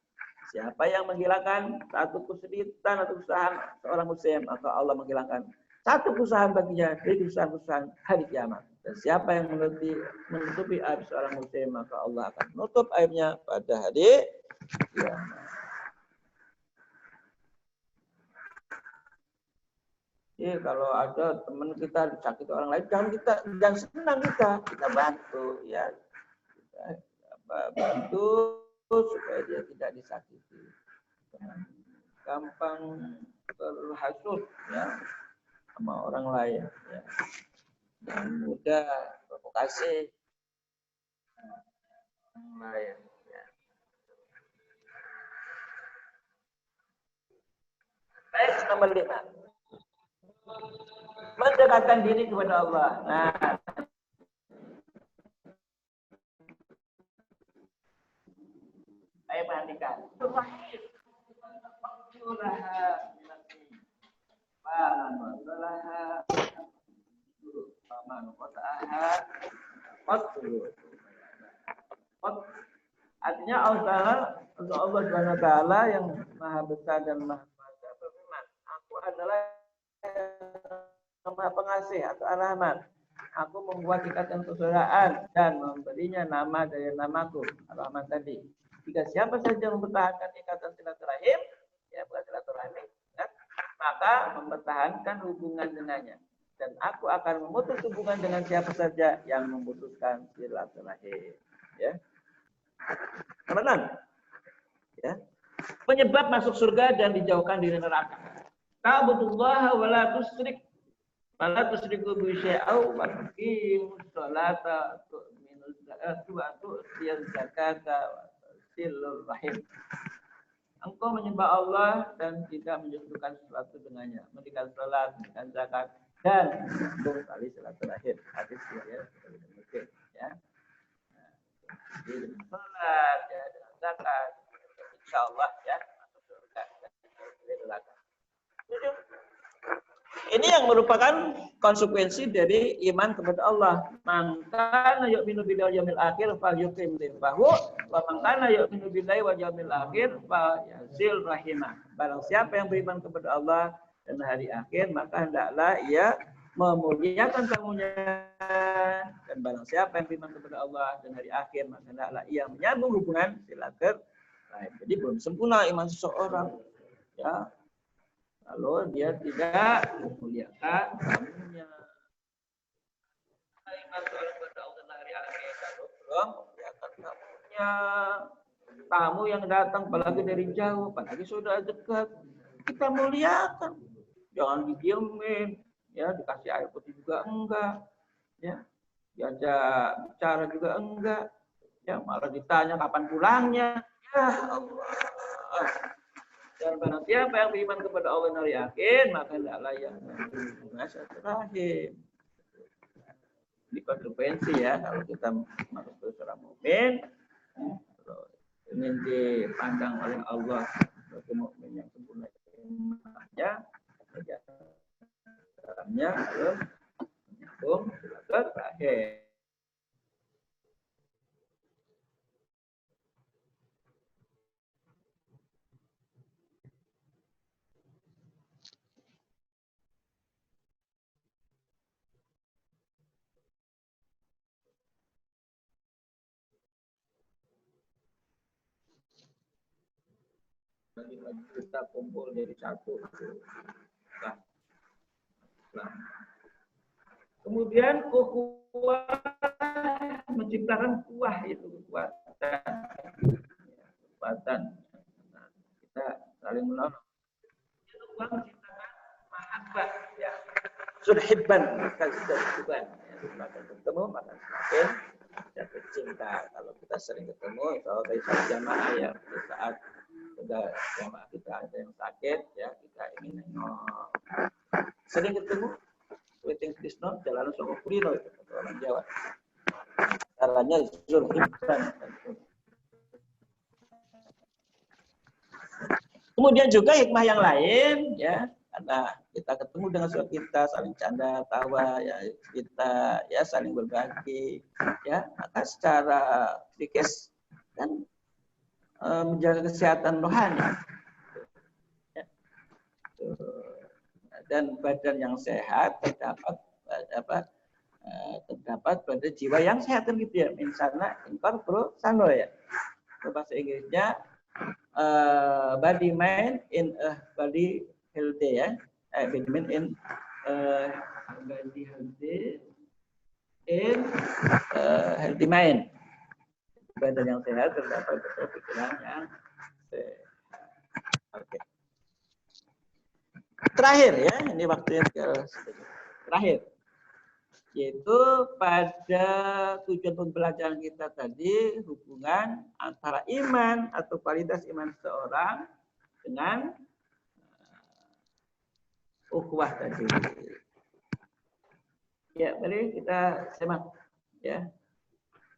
A: Siapa yang menghilangkan satu kesulitan atau kesusahan seorang muslim, maka Allah menghilangkan satu kesusahan baginya dari kesusahan-kesusahan hari kiamat. Dan siapa yang menutupi aib seorang muslim, maka Allah akan menutup aibnya pada hari kiamat. Jadi kalau ada teman kita disakiti orang lain, jangan senang kita bantu ya. Kita bantu supaya dia tidak disakiti. Gampang terhasut ya sama orang lain ya. Dan mudah provokasi orang lain ya. Baik, nomor 5. Mendekatkan diri kepada Allah. Nah, saya perhatikan. Artinya Allah Subhanahu wa taala yang Maha Besar dan Maha Kuasa berfirman, Aku adalah Maha Pengasih atau Ar-Rahman. Aku membuat ikatan persaudaraan dan memberinya nama dari namaku, Ar-Rahman tadi. Jika siapa saja mempertahankan ikatan silaturahim, ya bukan silaturahim, ya, maka mempertahankan hubungan dengannya. Dan aku akan memutus hubungan dengan siapa saja yang memutuskan silaturahim. Ya. Nomor 6. Ya. Penyebab masuk surga dan dijauhkan dari neraka. Ta'budullaha wa la tusyrik Fala tusyriku bi syai'au wa tuqimus sholata tu'minuz zakata wa tu'tiyaz zakata wa tasilur rahim. Engkau menyembah Allah dan tidak menyekutukan sesuatu dengannya, mendirikan salat, mendirikan zakat dan menyambung tali silaturahim. Hadis riwayat Muslim ya. Jadi salat ya, dengan zakat insyaallah ya masuk surga dari neraka. Ini yang merupakan konsekuensi dari iman kepada Allah. Maka yu'minu billahi wal yawmil akhir falyukrim rizqahu wa man kana yu'minu billahi wal yawmil akhir falyazil rahimah. Barang siapa yang beriman kepada Allah dan hari akhir, maka hendaklah ia memuliakan tamunya. Dan barang siapa yang beriman kepada Allah dan hari akhir, maka hendaklah ia menyambung hubungan silaturahim. Jadi belum sempurna iman seseorang ya. Kalau dia tidak memuliakan tamunya. Iman seorang kepada Allah dan hari akhir, kalau belum memuliakan tamunya. Tamu yang datang apalagi dari jauh, apalagi saudara dekat, kita muliakan. Jangan didiemin, ya dikasih air putih juga enggak, ya diajak bicara juga enggak, ya malah ditanya kapan pulangnya. Ya Allah. Dan barang siapa yang beriman kepada Allah dan hari akhir, maka hendaklah yang hubungan silaturahim. Ini konsekuensi ya kalau kita masuk ke seorang mukmin, kalau ingin dipandang oleh Allah sebagai mukmin yang sempurna imannya, dalamnya harus menyambung silaturahim. Lagi kita kumpul dari satu. Nah. Kemudian ukhuwah menciptakan kuah itu kekuatan. Nah, kita saling menolong. Itu kuah menciptakan mahabbah ya. Surhibban kasih. semakin ketemu maka semakin jatuh cinta. Kalau kita sering ketemu, kalau dari saat jamaah ya, pada saat sudah jamaah kita ada yang sakit, ya kita ingin nengok. Sering ketemu, waiting Krishna, jalan sama Purino itu orang Jawa. Caranya zulhibban. Kemudian juga hikmah yang lain, ya, karena kita ketemu dengan saudara kita, saling canda, tawa, ya, kita ya saling berbagi, ya, maka secara psikis kan menjaga kesehatan rohani, ya. Dan badan yang sehat terdapat pada jiwa yang sehat kan gitu ya. Insana incorporo sano ya. Bahasa Inggrisnya body mind in a body healthy ya. Body mind in body healthy in healthy mind. Badan yang sehat terdapat pada pikiran yang sehat. Oke. Terakhir ya, ini waktunya terakhir. Yaitu pada tujuan pembelajaran kita tadi, hubungan antara iman atau kualitas iman seseorang dengan ukhuwah tadi. Ya, mari kita simak ya.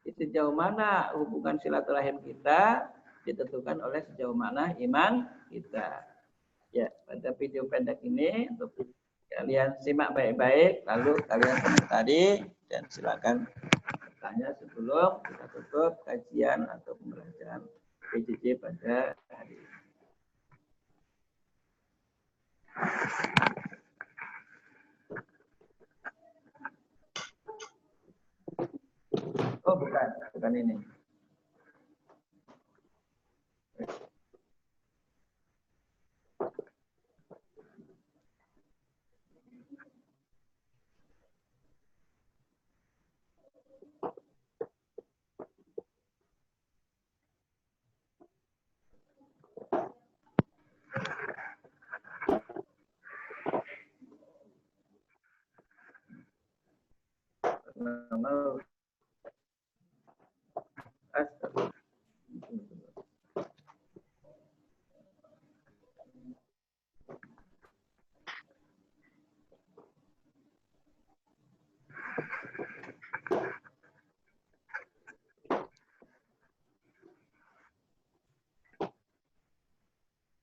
A: Sejauh mana hubungan silaturahim kita ditentukan oleh sejauh mana iman kita. Ya, pada video pendek ini untuk kalian simak baik-baik, lalu kalian komentari dan silakan bertanya sebelum kita tutup kajian atau pembelajaran PJJ pada hari ini. Oh, bukan ini.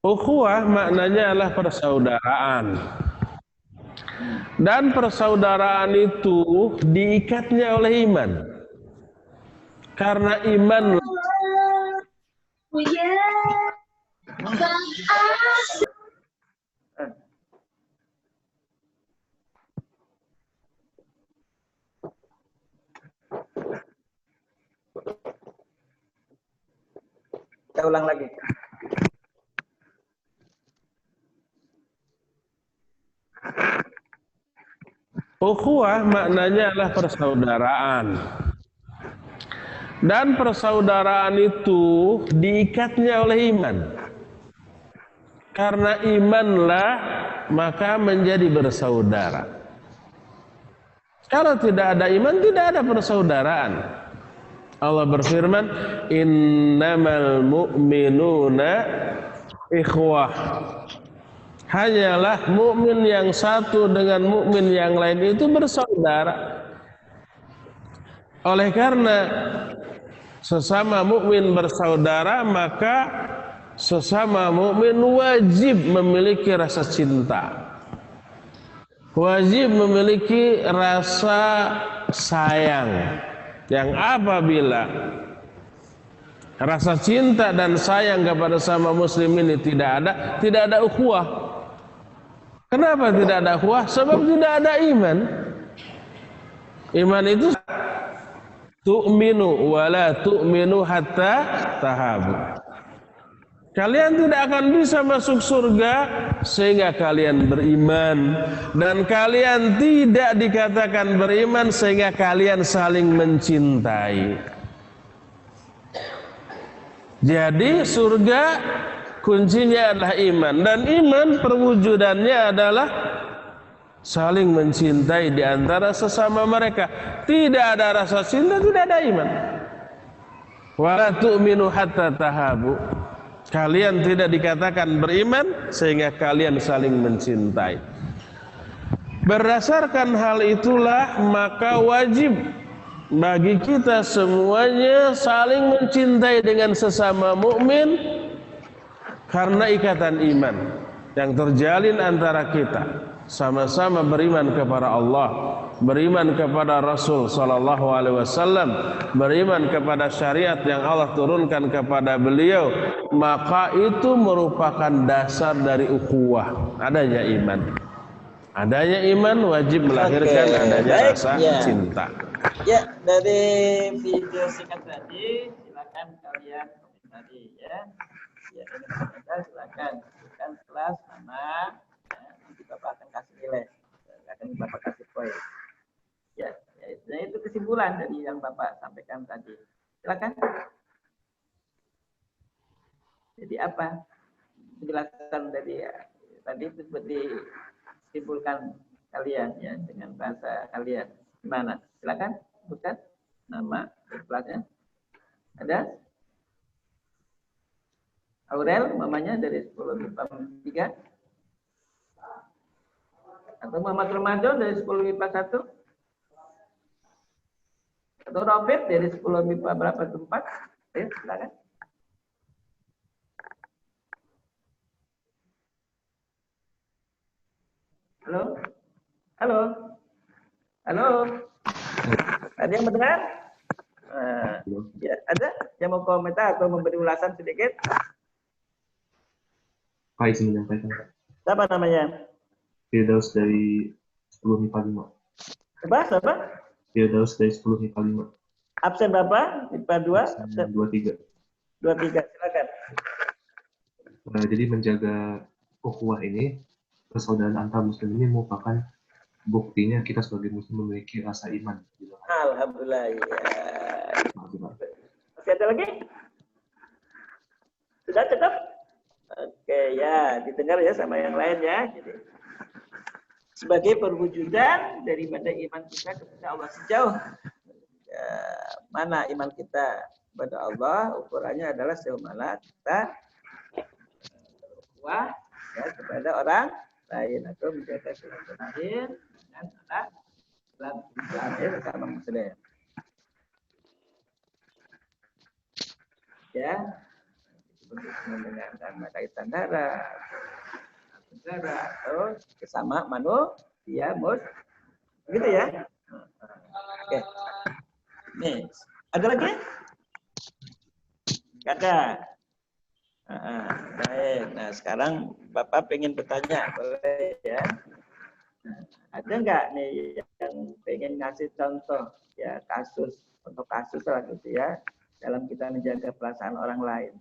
J: Ukhuwah maknanya adalah persaudaraan. Dan persaudaraan itu diikatnya oleh iman. Karena iman
A: kita ulang lagi.
J: Ukhuwah maknanya adalah persaudaraan. Dan persaudaraan itu diikatnya oleh iman. Karena imanlah maka menjadi bersaudara. Kalau tidak ada iman, tidak ada persaudaraan. Allah berfirman, innamal mu'minuna ikhwah. Hanyalah mukmin yang satu dengan mukmin yang lain itu bersaudara. Oleh karena sesama mukmin bersaudara, maka sesama mukmin wajib memiliki rasa cinta. Wajib memiliki rasa sayang. Yang apabila rasa cinta dan sayang kepada sama muslim ini tidak ada ukhuwah. Kenapa tidak ada ukhuwah? Sebab tidak ada iman. Iman itu tu'minu wa la tu'minu hatta tahabu. Kalian tidak akan bisa masuk surga sehingga kalian beriman, dan kalian tidak dikatakan beriman sehingga kalian saling mencintai. Jadi surga kuncinya adalah iman, dan iman perwujudannya adalah saling mencintai di antara sesama mereka. Tidak ada rasa cinta, tidak ada iman. Wala tu'minu hatta tahabu. Kalian tidak dikatakan beriman sehingga kalian saling mencintai. Berdasarkan hal itulah maka wajib bagi kita semuanya saling mencintai dengan sesama mukmin karena ikatan iman yang terjalin antara kita. Sama-sama beriman kepada Allah, beriman kepada Rasul sallallahu alaihi wasallam, beriman kepada syariat yang Allah turunkan kepada beliau, maka itu merupakan dasar dari ukhuwah, adanya iman. Adanya iman wajib melahirkan adanya rasa cinta.
A: Ya, dari video singkat tadi silakan kalian komentari ya. Ya, ini komentar silakan kelas nama. Bapak akan kasih nilai, akan Bapak kasih poin. Ya, itu kesimpulan dari yang Bapak sampaikan tadi. Silakan. Jadi apa penjelasan dari tadi itu disimpulkan kalian ya dengan bahasa kalian gimana? Silakan, bukan nama kelasnya. Ada? Aurel, mamanya dari 10 MIPA 3. Atau Muhammad Ramadan dari 10 MIPA 1. Atau Robert dari 10 MIPA berapa ke 4. Ayo, silakan. Halo? Halo? Halo? Ada yang mendengar? Ya, ada yang mau komentar atau memberi ulasan sedikit?
K: Pak izin menyampaikan.
A: Siapa namanya?
K: Firdaus dari 10 MIPA 5.
A: Siapa?
K: Firdaus dari 10 MIPA 5.
A: Absen Bapak? MIPA 2?
K: Absen 23.
A: 23, silakan.
K: Jadi menjaga ukhuwah ini, persaudaraan antar muslim ini merupakan buktinya kita sebagai muslim memiliki rasa iman.
A: Alhamdulillah ya. Masih ada lagi? Sudah cukup? Oke ya, didengar ya sama yang lain ya. Jadi, sebagai perwujudan daripada iman kita kepada Allah sejauh mana iman kita kepada Allah, ukurannya adalah sejauh mana kita berukhuwah ya, kepada orang lain atau menjaga silaturahim dengan anak Islam ya, bersama muslim. Ya, mendengarkan kaitan darah, atau kesama manusia gitu ya. Oke. Nih, ada lagi? Ada. Baik. Nah, sekarang Bapak pengen bertanya, boleh ya? Ada nggak nih yang pengen ngasih contoh ya kasus untuk kasus lah gitu ya dalam kita menjaga perasaan orang lain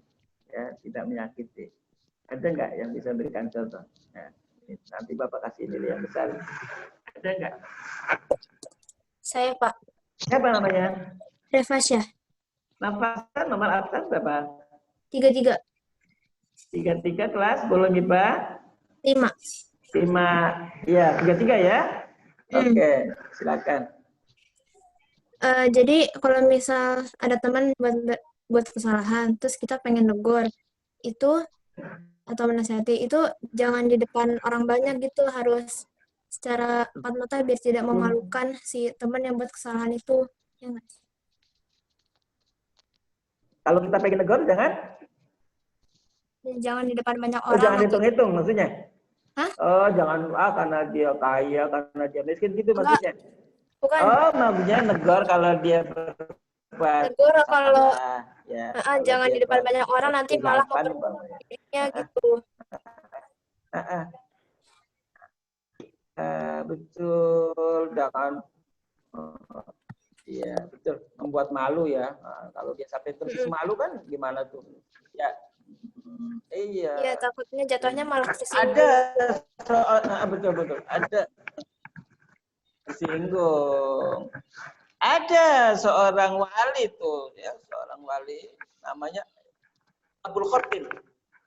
A: ya tidak menyakiti. Ada nggak yang bisa berikan contoh? Nah, nanti Bapak kasih nilai yang besar. Ada nggak?
C: Saya, Pak.
A: Siapa namanya?
C: Revasya.
A: Nafasan nomor absen berapa?
C: 33.
A: 33 kelas, boleh MIPA?
C: 5.
A: 5, ya 33 ya? Oke, silakan.
C: Jadi kalau misal ada teman buat kesalahan, terus kita pengen negur, itu atau menasihati itu jangan di depan orang banyak gitu, harus secara empat mata biar tidak memalukan si teman yang buat kesalahan itu. Ya nggak?
A: Kalau kita pengen negur
C: jangan di depan banyak
A: oh,
C: orang.
A: jangan hitung-hitung maksudnya?
C: Hah?
A: Oh, jangan karena dia kaya, karena dia miskin gitu maksudnya?
C: Bukan.
A: Oh, maksudnya negur kalau dia berbuat
C: negur kalau
A: ya,
C: jangan di depan banyak orang nanti malah memperbaiki gitu.
A: Betul, jangan iya betul membuat malu ya. Kalau dia sampai terus malu kan gimana tuh? Ya, iya.
C: Iya takutnya jatuhnya malah tersinggung.
A: Ada soal, betul ada tersinggung. Ada seorang wali tuh ya, seorang wali namanya Abdul Khatim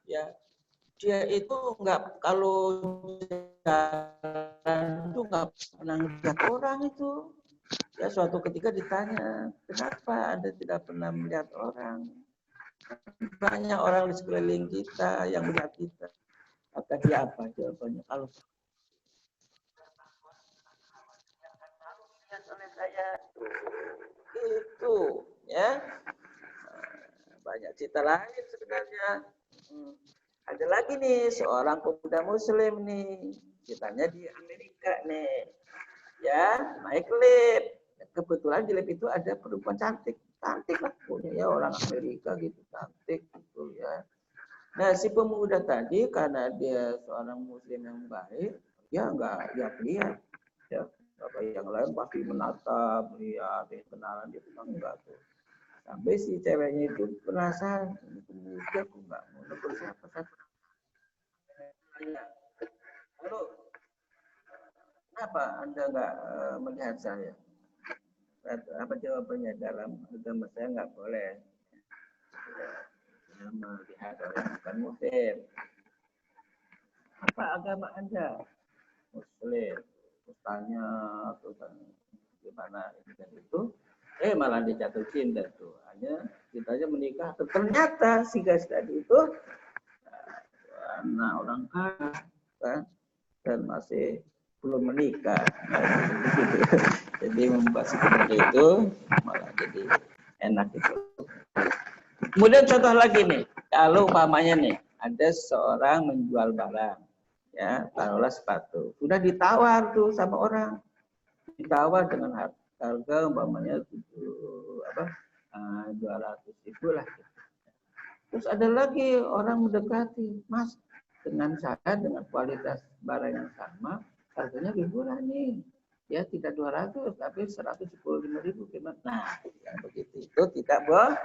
A: ya. dia itu nggak, kalau jalan itu nggak pernah melihat orang itu. Ya suatu ketika ditanya, kenapa Anda tidak pernah melihat orang? Banyak orang di sekeliling kita yang melihat kita. Kata dia apa jawabannya? Kalau oleh saya itu, ya banyak cerita lain sebenarnya. Ada lagi nih seorang pemuda Muslim nih, ceritanya di Amerika nih, ya naik lift. Kebetulan di lift itu ada perempuan cantik lah punya ya orang Amerika gitu, cantik gitu ya. Nah si pemuda tadi karena dia seorang Muslim yang baik, ya nggak lihat ya. Apa yang lain pasti menatap, lihat, kenalan dia bilang enggak tuh. Sampai si ceweknya itu penasaran, ini pemuda aku nggak mau negur siapa satu. Lalu, kenapa Anda nggak melihat saya? Apa jawabannya? Dalam agama saya nggak boleh melihat orang bukan Muslim. Apa agama Anda? Muslim. Tanya atau gimana dan itu, malah dijatuh cinta tuh. Hanya kita aja menikah. Ternyata si guys tadi itu anak orang kaya, kan? Dan masih belum menikah. Jadi membahas seperti itu malah jadi enak itu. Kemudian contoh lagi nih, kalau umpamanya nih ada seorang menjual barang, ya taruhlah sepatu, sudah ditawar tuh sama orang, ditawar dengan harga umpamanya 200.000 lah. Terus ada lagi orang mendekati, Mas, dengan saya dengan kualitas barang yang sama, harganya lebih murah nih. Ya tidak 200 tapi 115.000 gimana? Nah, yang begitu itu tidak boleh.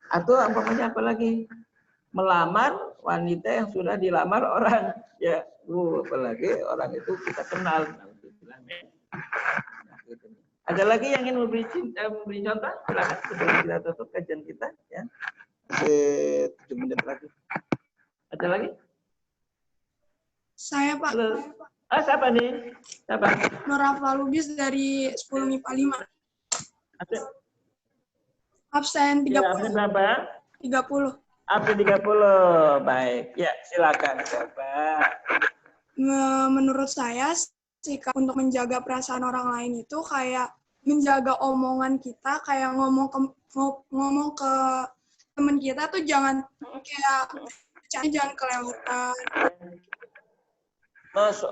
A: Atau umpamanya apa lagi? Melamar wanita yang sudah dilamar orang, ya, apalagi orang itu kita kenal. Nah, gitu. Ada lagi yang ingin memberi contoh? Silakan sebelum kita tutup kajian kita, ya. 7 menit lagi. Ada lagi?
D: Saya, Pak.
A: Halo. Siapa nih? Siapa?
D: Nora Lubis dari 10 MIPA 5.
A: Ada.
D: Absen 30.
A: Ya, absen berapa?
D: 30.
A: Absen 30. Baik. Ya, silakan siapa?
D: Menurut saya, sikap untuk menjaga perasaan orang lain itu kayak menjaga omongan kita, kayak ngomong ke teman kita tuh jangan kayak jangan kelewatan.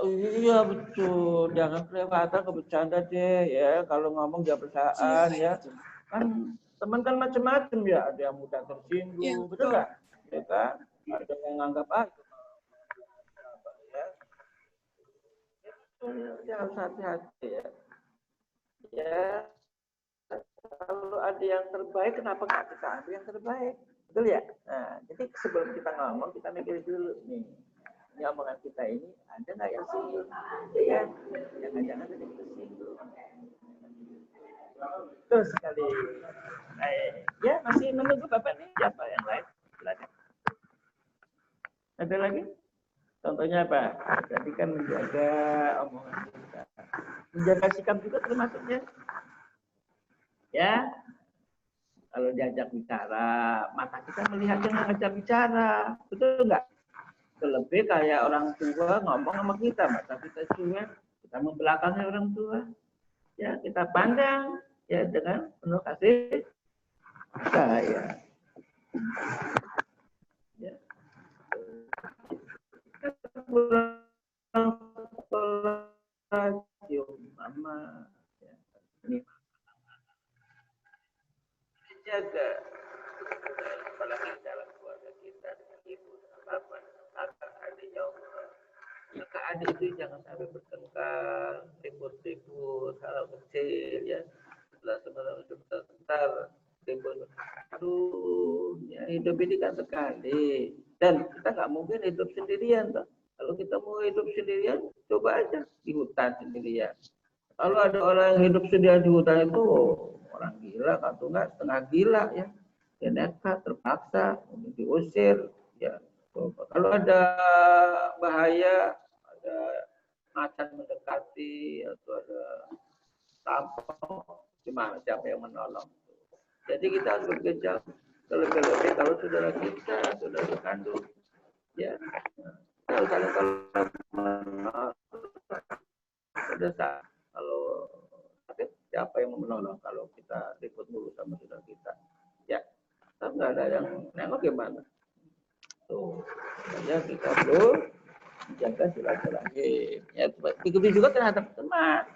A: Iya betul, jangan kelewatan ke bercanda deh ya. Kalau ngomong jangan bersaaan ya. Kan teman kan macam-macam ya. Ada yang mudah tersinggung, ya, betul nggak? Ya kan? Ada yang nganggap ya harus hati-hati ya. Ya, kalau ada yang terbaik, kenapa nggak kita ambil yang terbaik? Betul ya? Nah, jadi sebelum kita ngomong, kita mikir dulu nih. Ini omongan kita ini ada nggak yang singgung? Ya, jangan-jangan ada yang tersinggung. Terus sekali, ya masih menunggu Bapak nih. Siapa yang lain? Silakan. Ada lagi? Contohnya apa? Jadi kan menjaga omongan kita, menjaga sikap juga termasuknya. Ya, kalau diajak bicara, mata kita melihat yang mengajak bicara, betul nggak? Terlebih kayak orang tua ngomong sama kita, mata kita cuek, kita membelakangi orang tua, ya kita pandang, ya dengan penuh kasih sayang. Ya. Pulang sekolah, cium mama, ya. Ini jaga apalagi dalam keluarga kita dengan ibu, dengan bapak, kakak, adik, kakak adik itu jangan sampai bertengkar, ribut-ribut hal kecil ya. Sebentar ribut. Aduh, ya, hidup ini kan sekali dan kita nggak mungkin hidup sendirian toh. Kalau kita mau hidup sendirian, coba aja di hutan sendirian. Kalau ada orang yang hidup sendirian di hutan itu orang gila atau enggak setengah gila ya. Dia nekat, terpaksa, diusir, ya Kalau ada bahaya, ada macan mendekati atau ada tampang, gimana siapa yang menolong? Jadi kita harus bekerja lebih-lebih kalau saudara kita, saudara kandung, ya. Kalau saling menolong, kalau sakit siapa yang menolong kalau kita ribut dulu sama saudara kita, ya. Kalau nggak ada yang nengok gimana? Tuh, makanya kita perlu menjaga silaturahim. Ya, begitu juga terhadap teman.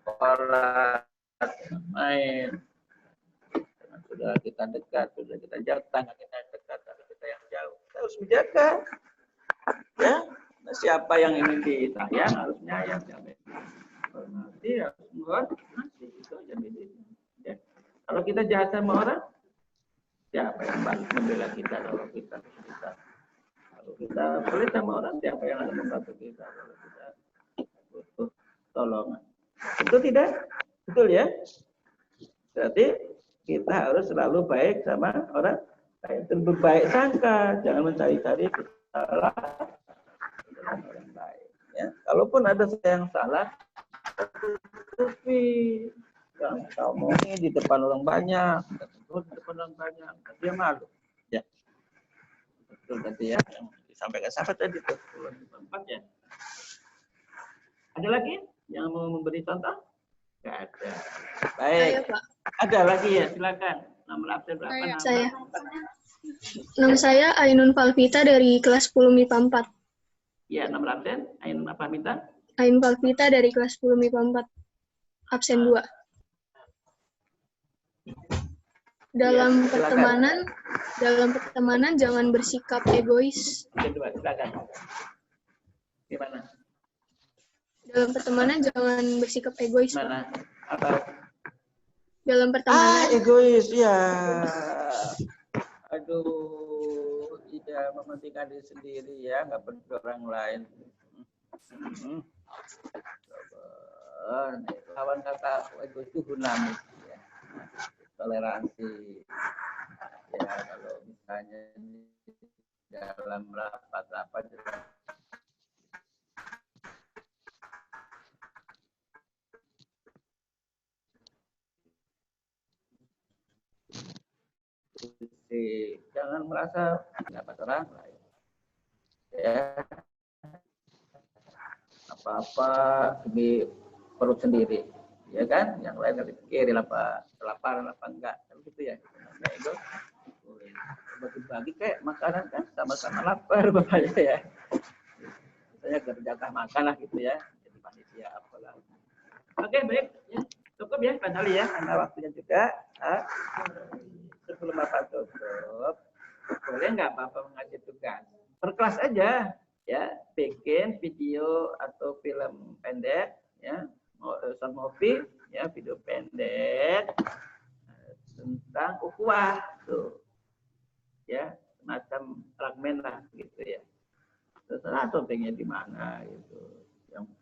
A: Sekolah, main, dengan saudara kita dekat, saudara kita jauh, tangga kita dekat, tangga kita yang jauh. Kita harus menjaga. Ya, nah, siapa yang ingin disayang harus nyayang, siapa yang hormati harus menghormati, itu aja bedanya. Ya. Kalau kita jahat sama orang, siapa yang balik membela kita kalau kita pelit sama orang, siapa yang akan membantu kita kalau kita butuh tolongan? Itu tidak, betul ya? Berarti kita harus selalu baik sama orang lain, berbaik sangka, jangan mencari-cari kesalahan dengan orang lain. Ya, kalaupun ada yang salah, tutupi, jangan ngomongin di depan orang banyak, di depan orang banyak, dia malu. Ya, betul tadi ya, yang disampaikan sahabat tadi itu 4 ya. Ada lagi yang mau memberi contoh? Nggak ada. Baik. Saya, Pak. Ada lagi ya, silakan. Nama absen berapa?
L: Nama saya Ainun Falvita dari kelas 10 MIPA 4.
A: Ya, nama absen Ainun apa minta?
L: Ainun Falvita dari kelas 10 MIPA 4. Absen 2. Dalam pertemanan jangan bersikap egois.
A: Kedua, silakan. Gimana?
L: Dalam pertemanan jangan bersikap egois.
A: Mana? Apa?
L: Dalam pertemanan.
A: Egois ya. Aduh, tidak mementingkan diri sendiri ya, nggak peduli orang lain. Lawan kata egois itu hunamis ya. Toleransi. Ya, kalau misalnya dalam rapat-rapat jangan merasa dapat orang lain. Ya, apa-apa demi perut sendiri, ya kan? Yang lain harus dipikirin apa kelaparan apa enggak, gitu ya. Nah, itu bagi-bagi kayak makanan kan sama-sama lapar bapaknya ya. Saya kerjakan makan lah gitu ya. Jadi panitia apalah. Oke, baik ya. Cukup ya Pak Ali ya, karena waktunya juga. Sebelum Bapak tutup, boleh nggak Bapak mengasih tugas? Per kelas aja, ya, bikin video atau film pendek, ya, short movie, ya, video pendek tentang ukhuwah, tuh, ya, semacam fragmen lah, gitu ya. Terserah topiknya di mana, gitu. Yang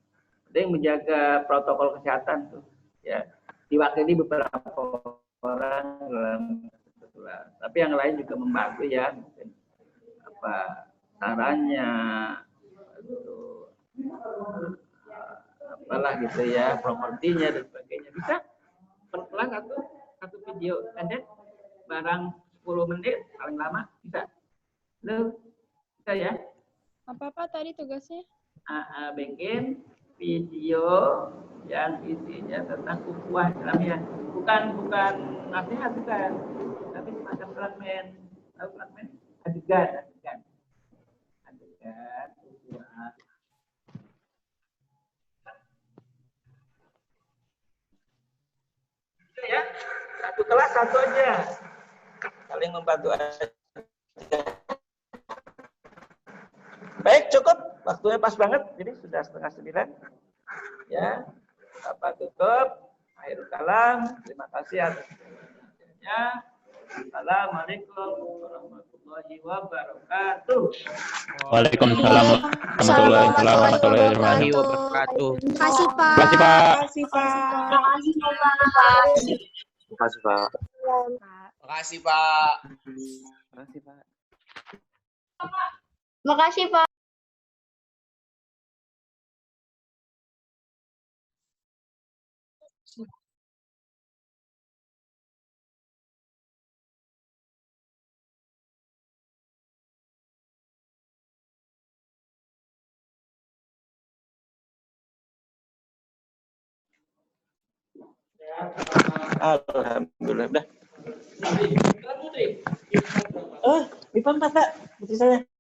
A: penting menjaga protokol kesehatan tuh, ya, diwakili beberapa orang dalam. Tapi yang lain juga membantu ya, mungkin apa sarannya, apalah gitu ya, propertinya dan sebagainya. Bisa per kelas satu video pendek, barang 10 menit paling lama bisa. Lalu bisa ya?
M: Apa tadi tugasnya?
A: Bikin video yang isinya tentang ukhuwah Islamiyah. Bukan nasihat, bukan. Tapi semacam fragmen, adegan ukhuwah. Ya, satu kelas satu aja, saling membantu aja. Baik, cukup, waktunya pas banget, jadi sudah 8:30. Ya, Bapak tutup. Akhirul kalam, terima kasih atas perhatiannya. Assalamualaikum warahmatullahi wabarakatuh.
E: Waalaikumsalam warahmatullahi wabarakatuh.
L: Terima kasih Pak.
E: Terima kasih Pak.
L: Terima kasih Pak.
G: Terima kasih Pak.
N: Makasih, Pak.
L: Makasih, Pak.
N: Alhamdulillah. Udah. Oh, Mipa 4, Pak. Putri saya.